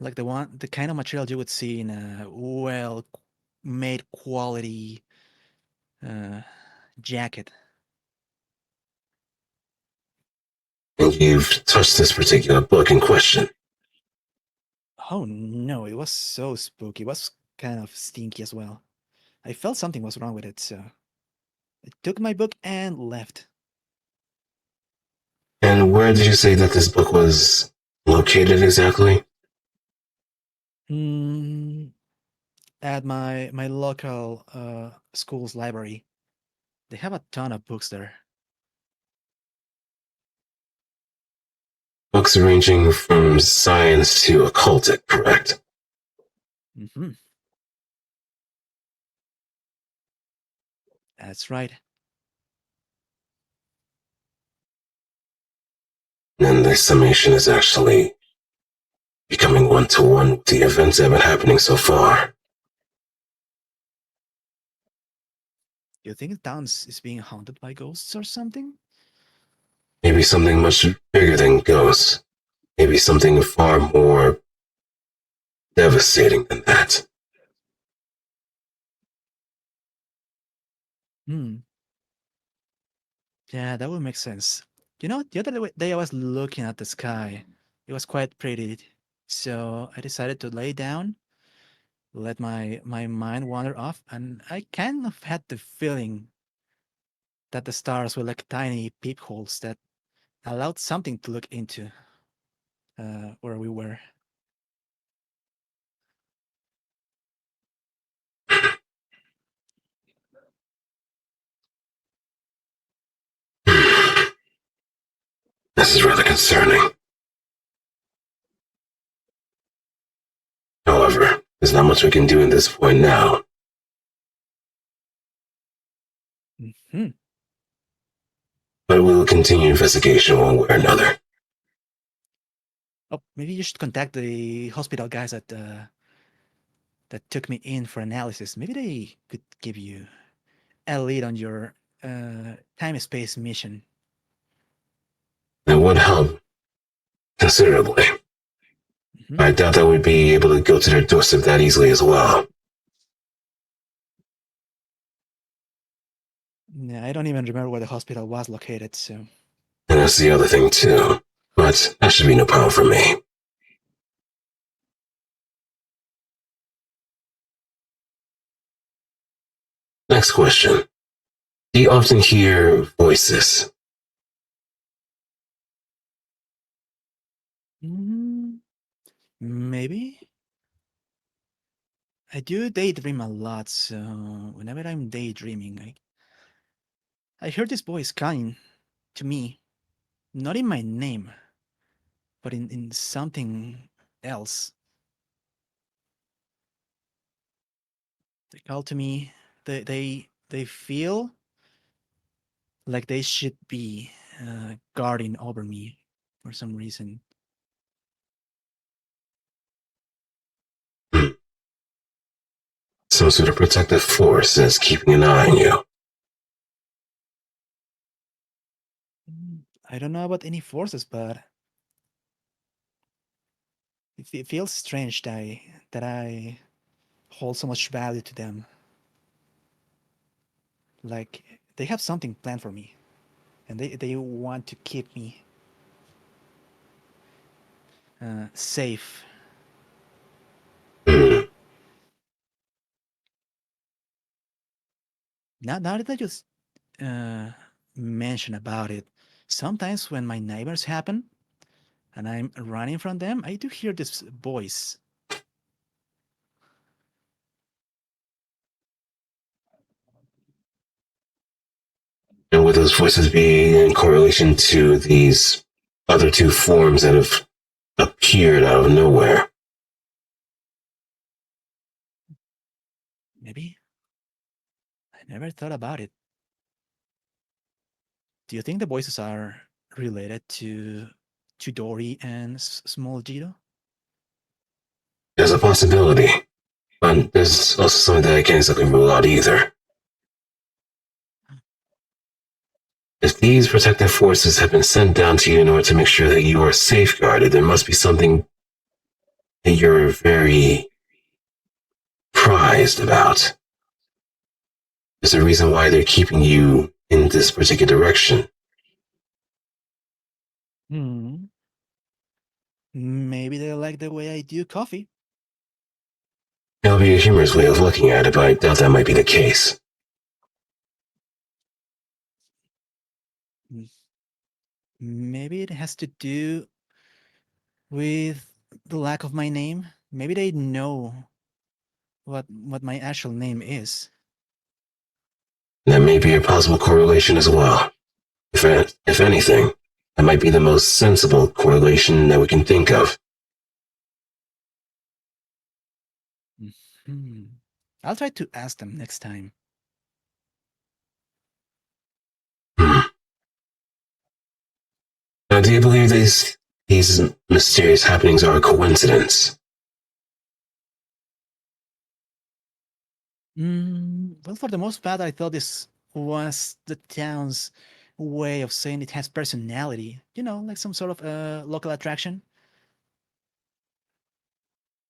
like the kind of material you would see in a well made quality uh, jacket. And you've touched this particular book in question. Oh no, it was so spooky. It was kind of stinky as well. I felt something was wrong with it, so I took my book and left. And where did you say that this book was located exactly? Mm, at my local school's library. They have a ton of books there. Books ranging from science to occultic, correct? Hmm. That's right. And the summation is actually becoming one to one with the events that have been happening so far. You think the town is being haunted by ghosts or something? Maybe something much bigger than ghosts. Maybe something far more devastating than that. Hmm. Yeah, that would make sense. You know, the other day I was looking at the sky. It was quite pretty. So I decided to lay down, let my mind wander off, and I kind of had the feeling that the stars were like tiny peepholes that allowed something to look into. where we were. This is rather concerning. However, there's not much we can do at this point now. Hmm. But we will continue investigation one way or another. Oh, maybe you should contact the hospital guys that took me in for analysis. Maybe they could give you a lead on your time-space mission. It would help considerably. Mhm. I doubt that we'd be able to go to their doorstep that easily as well. Yeah, I don't even remember where the hospital was located, so. And that's the other thing too. But that should be no problem for me. Next question. Do you often hear voices? Maybe. I do daydream a lot, so whenever I'm daydreaming, I hear this voice calling to me, not in my name, but in something else. They call to me. They feel like they should be guarding over me for some reason. Some sort of protective force is keeping an eye on you. I don't know about any forces, but it feels strange that I hold so much value to them. Like they have something planned for me, and they want to keep me safe. Hmm. Now that I just uh, mention about it, sometimes when my neighbors happen and I'm running from them, I do hear this voice. And would those voices be in correlation to these other two forms that have appeared out of nowhere? Maybe I never thought about it. Do you think the voices are related to Dory and Small Jiro? There's a possibility, but there's also something that I can't exactly rule out either. If these protective forces have been sent down to you in order to make sure that you are safeguarded, there must be something that you're very prized about. There's a reason why they're keeping you in this particular direction. Hmm. Maybe they like the way I do coffee. It'll be a humorous way of looking at it, but I doubt that might be the case. Maybe it has to do with the lack of my name. Maybe they know what my actual name is. That may be a possible correlation as well. If anything, that might be the most sensible correlation that we can think of. Hmm. I'll try to ask them next time. Hmm. Now, do you believe these mysterious happenings are a coincidence? Well, for the most part, I thought this was the town's way of saying it has personality. You know, like some sort of local attraction.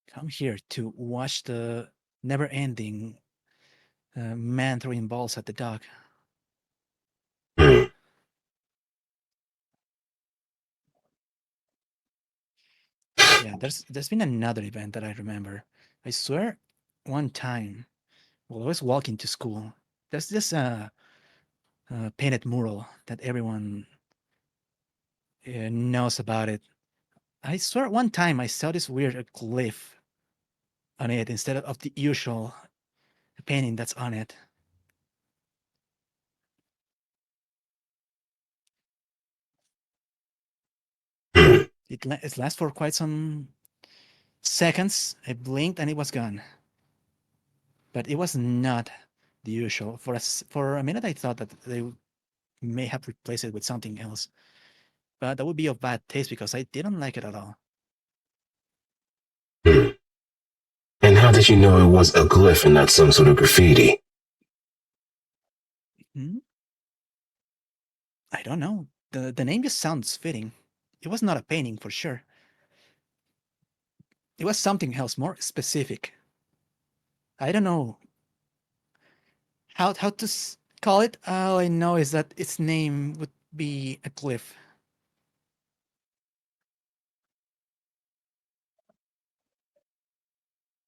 Come here to watch the never-ending man throwing balls at the dog. Hmm. Yeah, there's been another event that I remember. I swear, one time while I was walking to school, there's this painted mural that everyone knows about it. I swear one time I saw this weird glyph on it instead of the usual painting that's on it. It lasts for quite some seconds. I blinked and it was gone. But it was not the usual. For a minute I thought that they may have replaced it with something else. But that would be of bad taste because I didn't like it at all. And how did you know it was a glyph and not some sort of graffiti? I don't know. The name just sounds fitting. It was not a painting for sure. It was something else, more specific. I don't know how to call it. All I know is that its name would be a glyph.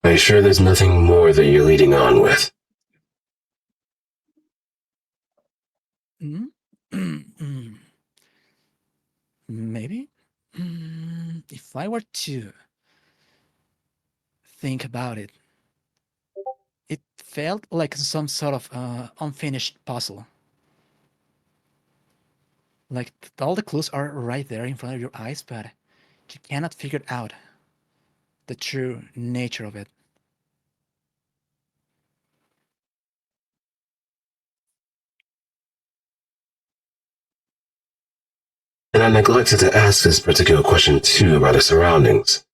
Are you sure there's nothing more that you're leading on with? Maybe? If I were to think about it, it felt like some sort of unfinished puzzle. Like all the clues are right there in front of your eyes, but you cannot figure out the true nature of it. And I neglected to ask this particular question too about the surroundings.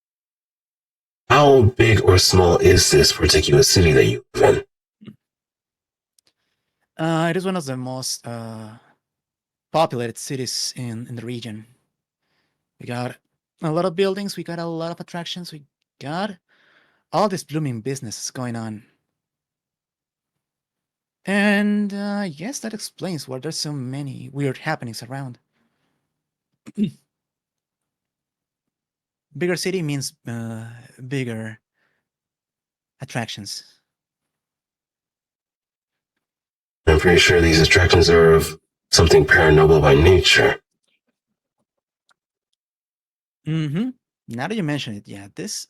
How big or small is this particular city that you live in? It is one of the most populated cities in the region. We got a lot of buildings, we got a lot of attractions, we got all this blooming business going on. And yes, that explains why there's so many weird happenings around. Bigger city means bigger attractions. I'm pretty sure these attractions are of something paranormal by nature. Now that you mention it, yeah, this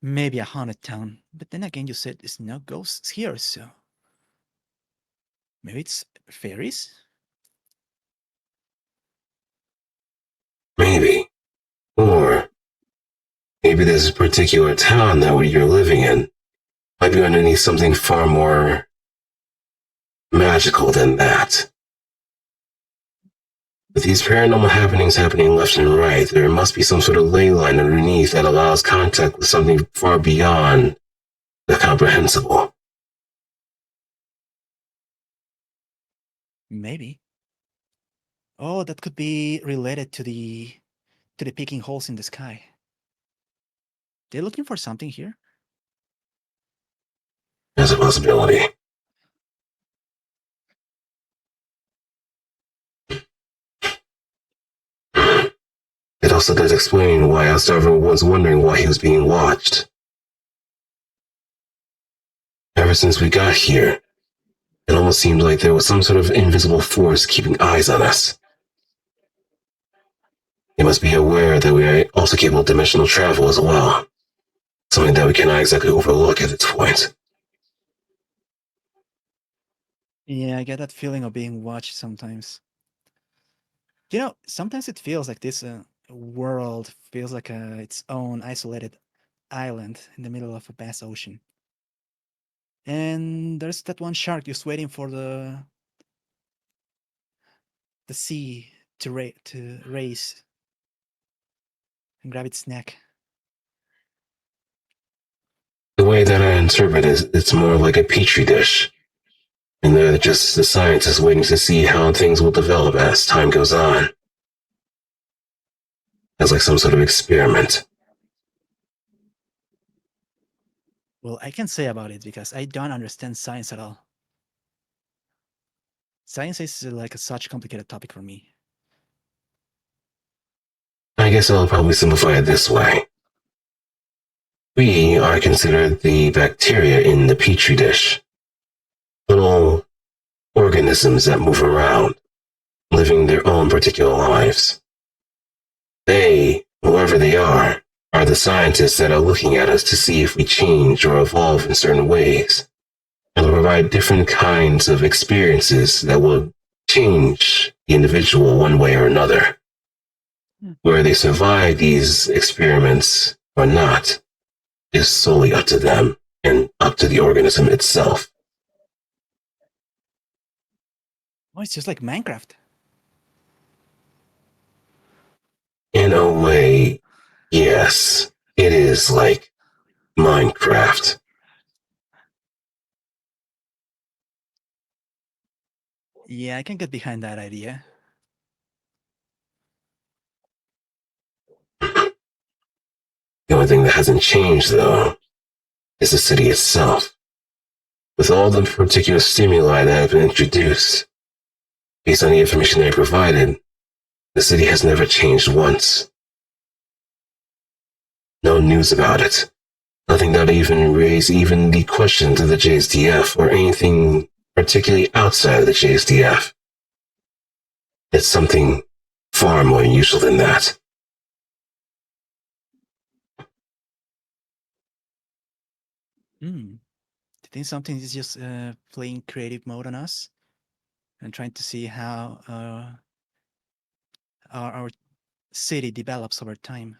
may be a haunted town. But then again, you said there's no ghosts here, so maybe it's fairies? Maybe. Or maybe this particular town that you're living in might be underneath something far more magical than that. With these paranormal happenings happening left and right, there must be some sort of ley line underneath that allows contact with something far beyond the comprehensible. Maybe. Oh, that could be related to the peeking holes in the sky. They're looking for something here? There's a possibility. It also does explain why Otsdarva was wondering why he was being watched. Ever since we got here, it almost seemed like there was some sort of invisible force keeping eyes on us. They must be aware that we are also capable of dimensional travel as well. Something that we cannot exactly overlook at this point. Yeah, I get that feeling of being watched sometimes. You know, sometimes it feels like this world feels like its own isolated island in the middle of a vast ocean. And there's that one shark just waiting for the sea to raise and grab its neck. The way that I interpret it, it's more like a petri dish. And they're just the scientists waiting to see how things will develop as time goes on. As like some sort of experiment. Well, I can say about it because I don't understand science at all. Science is like such a complicated topic for me. I guess I'll probably simplify it this way. We are considered the bacteria in the petri dish. Little organisms that move around, living their own particular lives. They Whoever they are the scientists that are looking at us to see if we change or evolve in certain ways. And they'll provide different kinds of experiences that will change the individual one way or another. Where they survive these experiments or not is solely up to them and up to the organism itself. Oh, it's just like Minecraft. In a way, yes, it is like Minecraft. Yeah, I can get behind that idea. The only thing that hasn't changed, though, is the city itself. With all the particular stimuli that have been introduced, based on the information they provided, the city has never changed once. No news about it. Nothing that even raise even the questions of the JSDF or anything particularly outside of the JSDF. It's something far more unusual than that. Do you think something is just playing creative mode on us and trying to see how our city develops over time?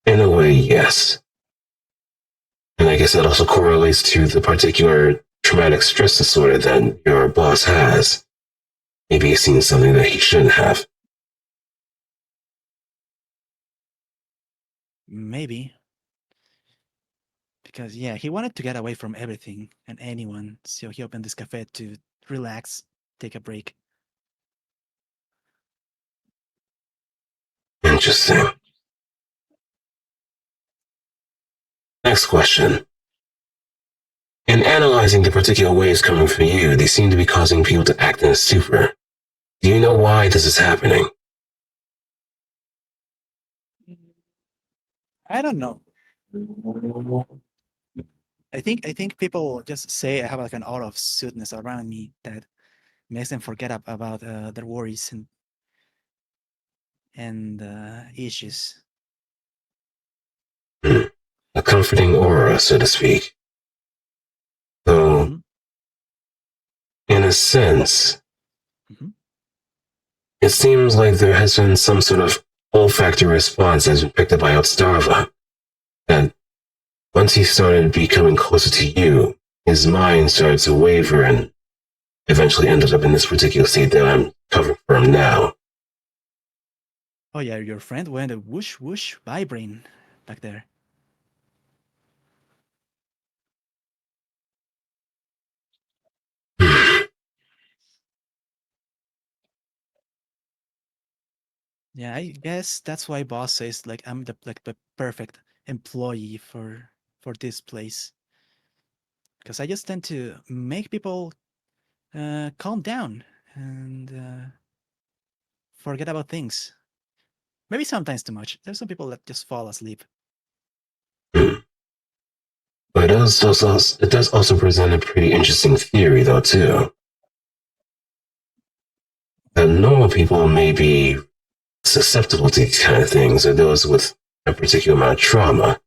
In a way, yes. And I guess that also correlates to the particular traumatic stress disorder that your boss has. Maybe he's seen something that he shouldn't have. Maybe. Because, yeah, he wanted to get away from everything and anyone, so he opened this cafe to relax, take a break. Interesting. Next question. In analyzing the particular waves coming from you, they seem to be causing people to act in a stupor. Do you know why this is happening? I don't know. I think people just say I have like an aura of soothness around me that makes them forget about their worries and issues. A comforting aura, so to speak. Though, in a sense, it seems like there has been some sort of olfactory response that's been picked up by Otsdarva. And once he started becoming closer to you, his mind started to waver and eventually ended up in this particular state that I'm covering for him now. Oh yeah, your friend went a whoosh whoosh vibrating back there. Yeah, I guess that's why boss says like I'm the perfect employee for this place. Because I just tend to make people calm down and forget about things. Maybe sometimes too much. There's some people that just fall asleep. But it does also present a pretty interesting theory, though, too. That normal people may be susceptible to these kind of things, or those with a particular amount of trauma.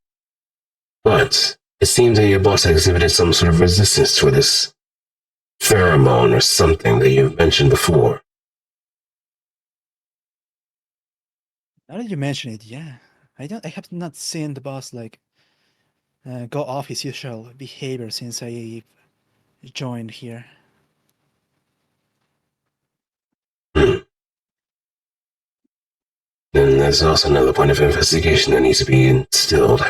But it seems that your boss exhibited some sort of resistance to this pheromone or something that you've mentioned before. Now that you mention it, yeah, I have not seen the boss like go off his usual behavior since I joined here. Then there's also another point of investigation that needs to be instilled.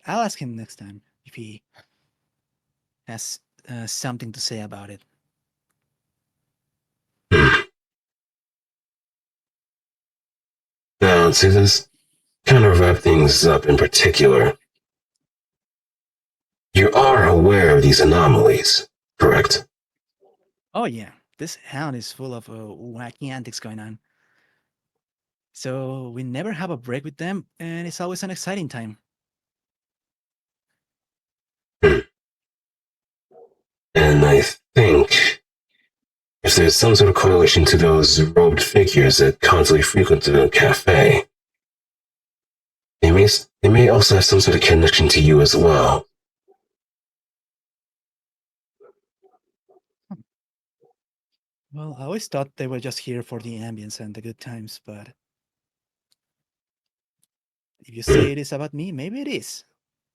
I'll ask him next time if he has something to say about it. Now, to this kind of wrap things up in particular, you are aware of these anomalies, correct? Oh yeah, this hound is full of wacky antics going on. So we never have a break with them, and it's always an exciting time. And I think if there's some sort of correlation to those robed figures that constantly frequent the cafe, they may also have some sort of connection to you as well. Well, I always thought they were just here for the ambience and the good times, but if you say it is about me, maybe it is.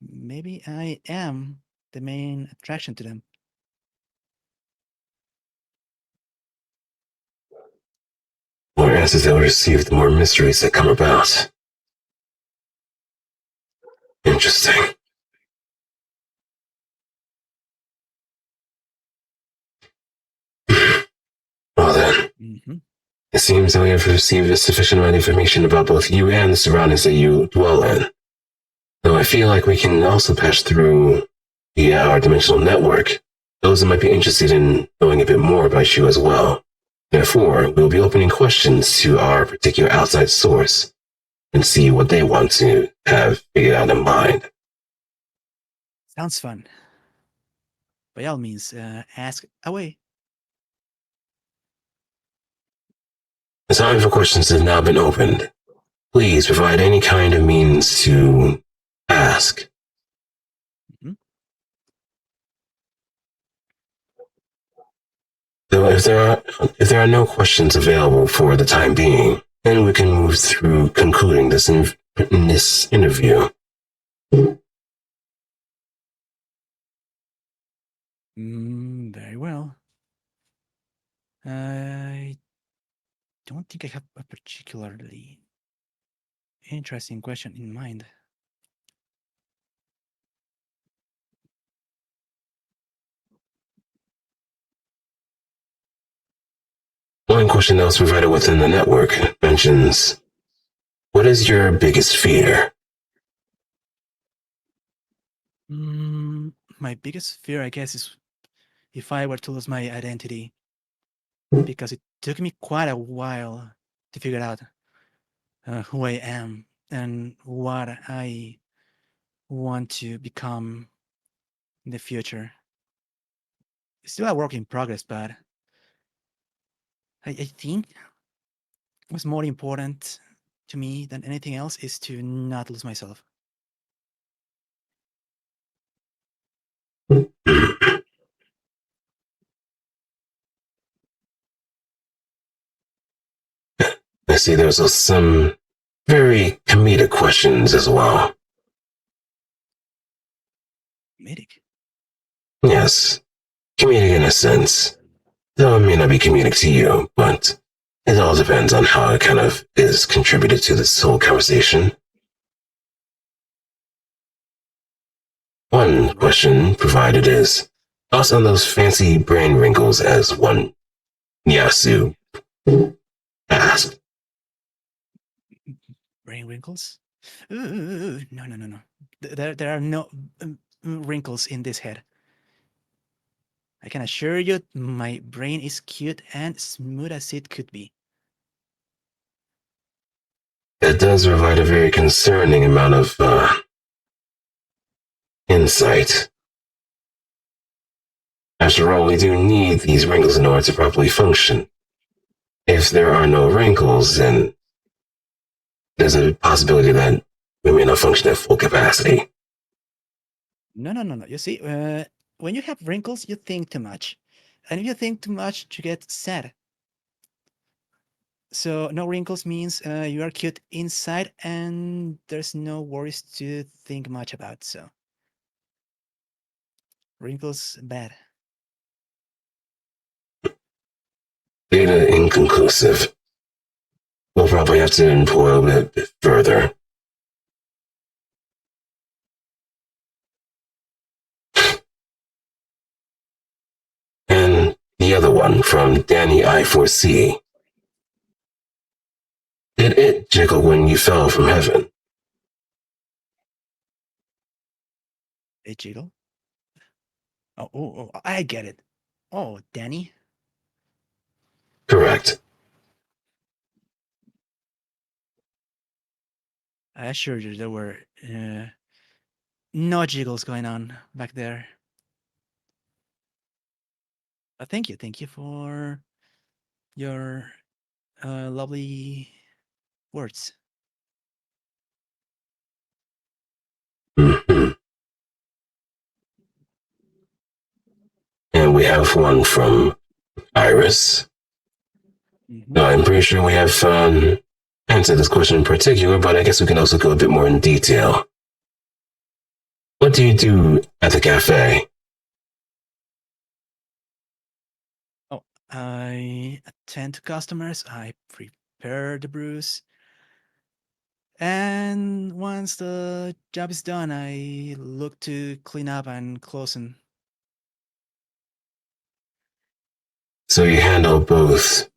Maybe I am the main attraction to them. The more answers they'll receive, the more mysteries that come about. Interesting. Well then, it seems that we have received a sufficient amount of information about both you and the surroundings that you dwell in. Though I feel like we can also pass through via our dimensional network those that might be interested in knowing a bit more about you as well. Therefore, we'll be opening questions to our particular outside source and see what they want to have figured out in mind. Sounds fun. By all means, ask away. The time for questions has now been opened. Please provide any kind of means to ask. Though if there are no questions available for the time being, then we can move through concluding this interview. Very well. I don't think I have a particularly interesting question in mind. One question that was provided within the network mentions, what is your biggest fear? My biggest fear, I guess, is if I were to lose my identity, because it took me quite a while to figure out who I am and what I want to become in the future. It's still a work in progress, but I think what's more important to me than anything else is to not lose myself. I see there's some very comedic questions as well. Comedic? Yes, comedic in a sense. Though it may not be comedic to you, but it all depends on how it kind of is contributed to this whole conversation. One question provided is, thoughts on those fancy brain wrinkles as one Yasu asked. Brain wrinkles? No. There are no wrinkles in this head. I can assure you my brain is cute and smooth as it could be. It does provide a very concerning amount of insight. After all, we do need these wrinkles in order to properly function. If there are no wrinkles, then there's a possibility that we may not function at full capacity. No. You see, when you have wrinkles, you think too much. And if you think too much, you get sad. So no wrinkles means you are cute inside and there's no worries to think much about. So wrinkles, bad. Data inconclusive. We'll probably have to employ a bit further. And the other one from Danny I4C. Did it jiggle when you fell from heaven? A jiggle? Oh, I get it. Oh, Danny? Correct. I assure you there were no jiggles going on back there. Thank you for your lovely words. Mhm. And we have one from Iris. Mhm. No, I'm pretty sure we have answered this question in particular, but I guess we can also go a bit more in detail. What do you do at the cafe? Oh, I attend to customers. I prepare the brews. And once the job is done, I look to clean up and close them. So you handle both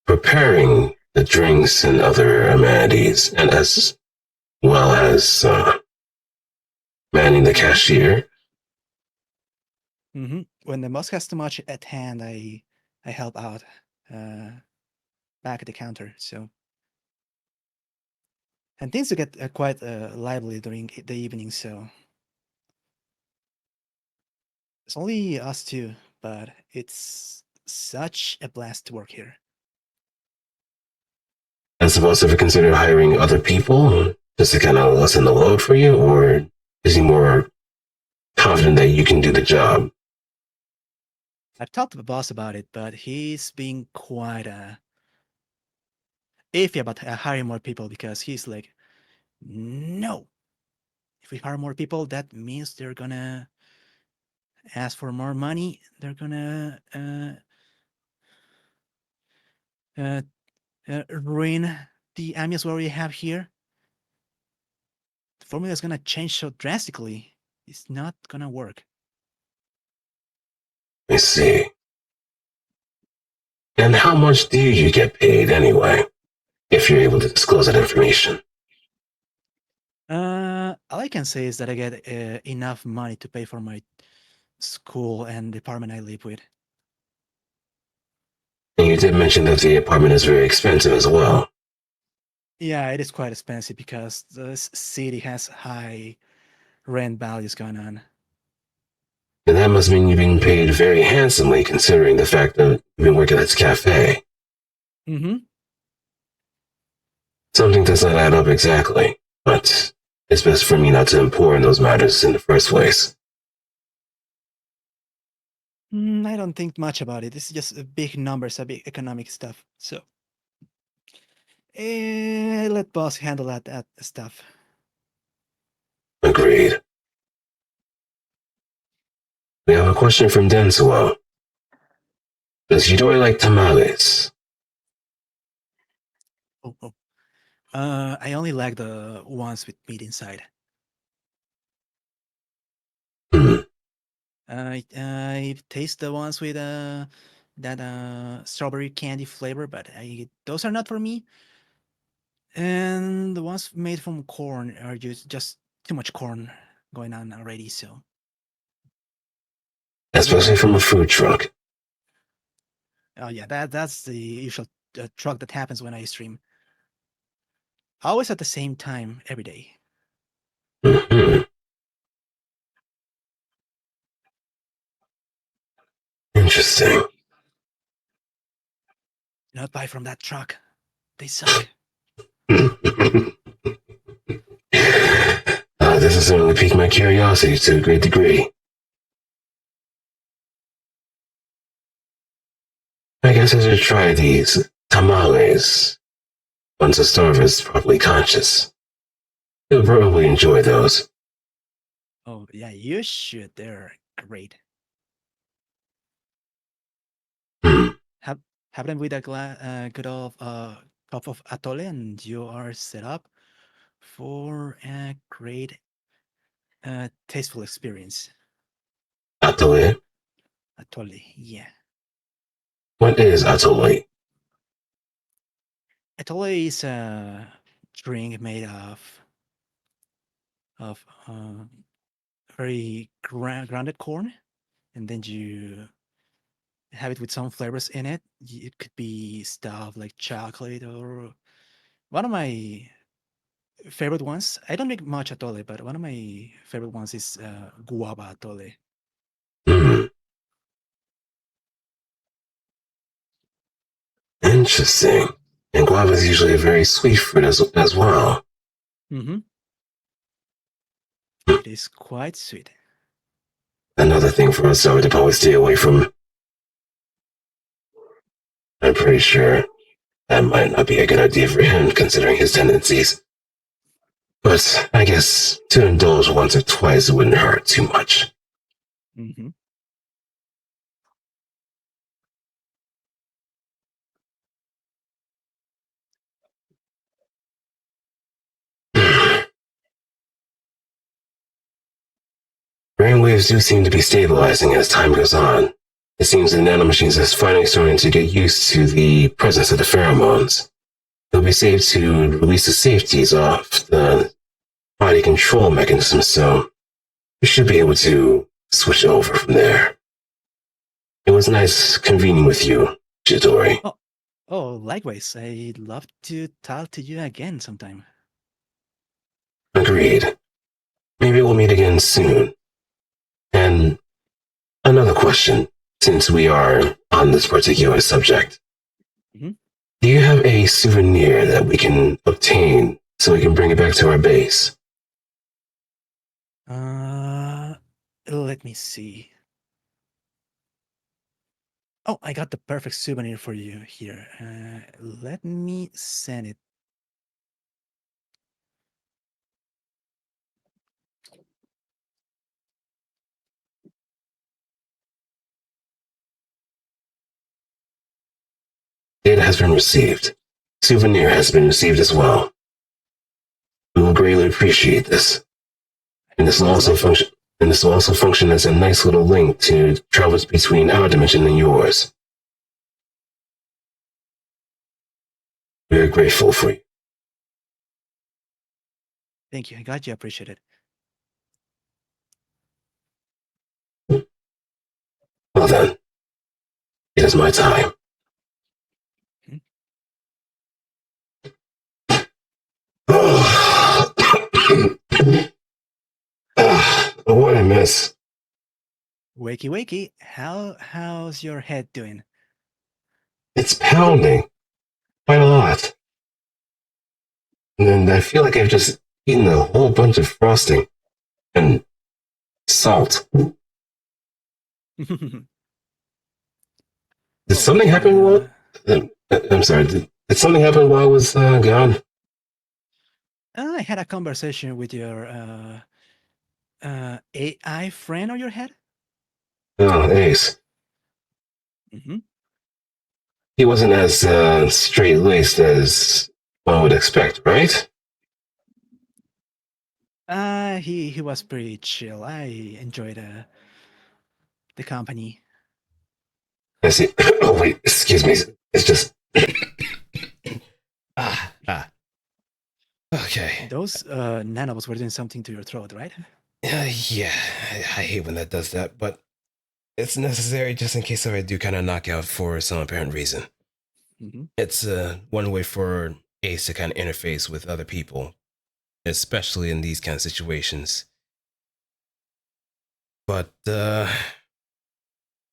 preparing the drinks and other amenities, and as well as manning the Mhm. cashier. When the boss has too much at hand, I help out back at the counter. So and things to get quite lively during the evening. So it's only us two, but it's such a blast to work here. And suppose ever consider hiring other people just to kind of lessen the load for you, or is he more confident that you can do the job? I've talked to the boss about it, but he's being quite iffy about hiring more people because he's like, no, if we hire more people, that means they're gonna ask for more money. They're gonna uh, ruin the ambience what we have here. The formula is gonna change so drastically. It's not gonna work. I see. And how much do you get paid anyway, if you're able to disclose that information? All I can say is that I get enough money to pay for my school and the apartment I live with. And you did mention that the apartment is very expensive as well. Yeah, it is quite expensive because this city has high rent values going on. And that must mean you've been paid very handsomely considering the fact that you've been working at this cafe. Mm-hmm. Something does not add up exactly, but it's best for me not to impore in those matters in the first place. I don't think much about it. It's just big numbers, a big economic stuff. So let boss handle that stuff. Agreed. We have a question from Densuo. Does Jidori like tamales? Oh, oh. I only like the ones with meat inside. Hmm. I taste the ones with that strawberry candy flavor, but those are not for me. And the ones made from corn are just too much corn going on already. So Especially from a food truck. oh yeah, that's the usual truck that happens when I stream. Always at the same time every day. Hmm. Interesting. Not buy from that truck. They suck. This has certainly piqued my curiosity to a great degree. I guess I should try these tamales once Otsdarva is properly conscious. He'll probably enjoy those. Oh yeah, you should. They're great. Hmm. Have have them with a good old cup of atole, and you are set up for a great, tasteful experience. Atole. Atole, yeah. What is atole? Atole is a drink made of very grounded corn, and then you have it with some flavors in it. It could be stuff like chocolate or one of my favorite ones. I don't make much atole, but one of my favorite ones is guava atole. Hmm. Interesting. And guava is usually a very sweet fruit as well. Mm-hmm. It is quite sweet. Another thing for Otsdarva to probably stay away from. I'm pretty sure that might not be a good idea for him, considering his tendencies. But I guess to indulge once or twice wouldn't hurt too much. Mm-hmm. Brainwaves do seem to be stabilizing as time goes on. It seems the nanomachines is finally starting to get used to the presence of the pheromones. They'll be safe to release the safeties off the body control mechanism, so we should be able to switch over from there. It was nice convening with you, Jidori. Oh, likewise. I'd love to talk to you again sometime. Agreed. Maybe we'll meet again soon. And another question, since we are on this particular subject. Mm-hmm. Do you have a souvenir that we can obtain so we can bring it back to our base? Let me see. Oh, I got the perfect souvenir for you here. Let me send it. Data has been received. Souvenir has been received as well. We will greatly appreciate this. And this will also function as a nice little link to travel between our dimension and yours. We are grateful for you. Thank you. I got you. Appreciate it. Well then, it is my time. What a mess. Wakey, wakey. How's your head doing? It's pounding quite a lot. And I feel like I've just eaten a whole bunch of frosting and salt. Did something happen while... I'm sorry, did something happen while I was gone? I had a conversation with your AI friend on your head. Oh, Ace. Mm-hmm. He wasn't as straight-laced as one would expect, right? He was pretty chill. I enjoyed the company. I see. Oh, wait, excuse me. It's just... Okay. Those nanos were doing something to your throat, right? Yeah, I hate when that does that, but it's necessary just in case if I do kind of knock out for some apparent reason. Mm-hmm. It's one way for Ace to kind of interface with other people, especially in these kind of situations. But the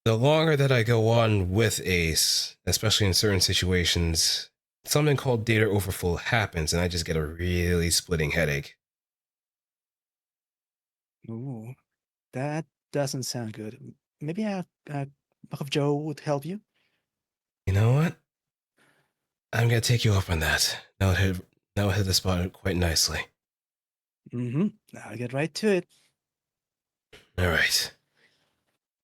longer that I go on with Ace, especially in certain situations, something called data overflow happens, and I just get a really splitting headache. Ooh, that doesn't sound good. Maybe a Buck of Joe would help you. You know what? I'm gonna take you up on that. That would hit the spot quite nicely. Mm-hmm. I'll get right to it. All right.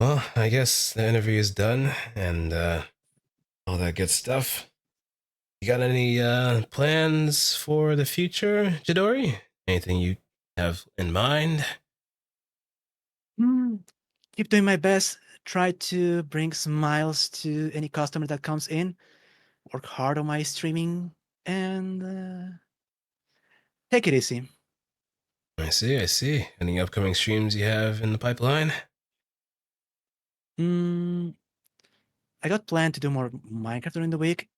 Well, I guess the interview is done, and all that good stuff. You got any plans for the future, Jidori? Anything you have in mind? Keep doing my best. Try to bring smiles to any customer that comes in. Work hard on my streaming and take it easy. I see, I see. Any upcoming streams you have in the pipeline? Mm, I got planned to do more Minecraft during the week.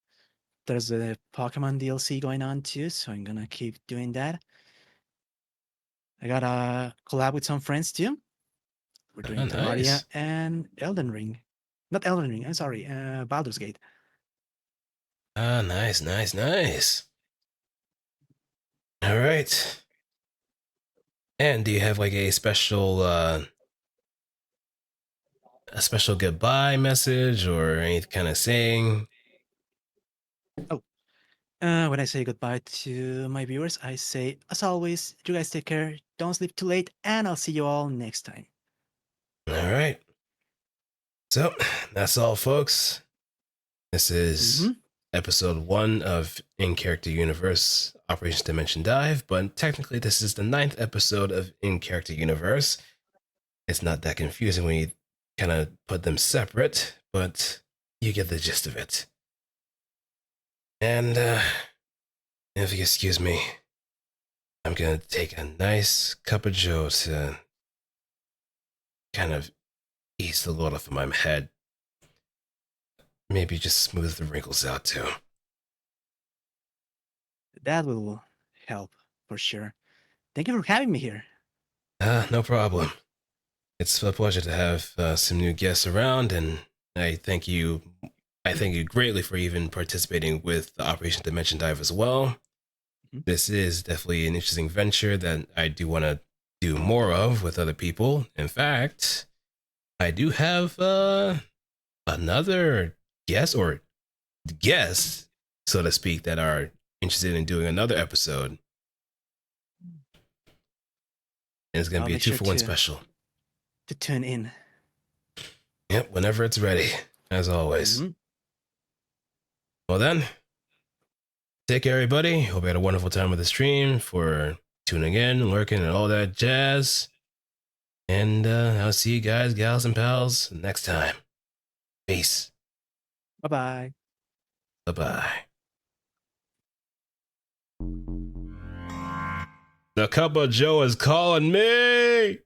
There's a Pokemon DLC going on too, so I'm gonna keep doing that. I got a collab with some friends too. We're doing Terraria Nice. and Elden Ring. Not Elden Ring, I'm sorry, Baldur's Gate. Ah, nice, nice, nice. All right. And do you have like a special goodbye message or any kind of saying? Oh, when I say goodbye to my viewers, I say, as always, you guys take care, don't sleep too late, and I'll see you all next time. All right. So that's all, folks. This is Mm-hmm. episode 1 of In Character Universe Operations Dimension Dive, but technically this is the 9th episode of In Character Universe. It's not that confusing when you kind of put them separate, but you get the gist of it. And if you excuse me, I'm gonna take a nice cup of joe to kind of ease the load off of my head. Maybe just smooth the wrinkles out too. That will help for sure. Thank you for having me here. No problem. It's a pleasure to have some new guests around, and I thank you. I thank you greatly for even participating with the Operation Dimension Dive as well. Mhm. This is definitely an interesting venture that I do want to do more of with other people. In fact, I do have another guest or guests, so to speak, that are interested in doing another episode. And it's going to I'll be a make two sure for one special. to tune in. Yep, whenever it's ready, as always. Mm-hmm. Well, then, take care, everybody. Hope you had a wonderful time with the stream for tuning in, lurking, and all that jazz. And I'll see you guys, gals, and pals next time. Peace. Bye bye. Bye bye. The Cup of Joe is calling me.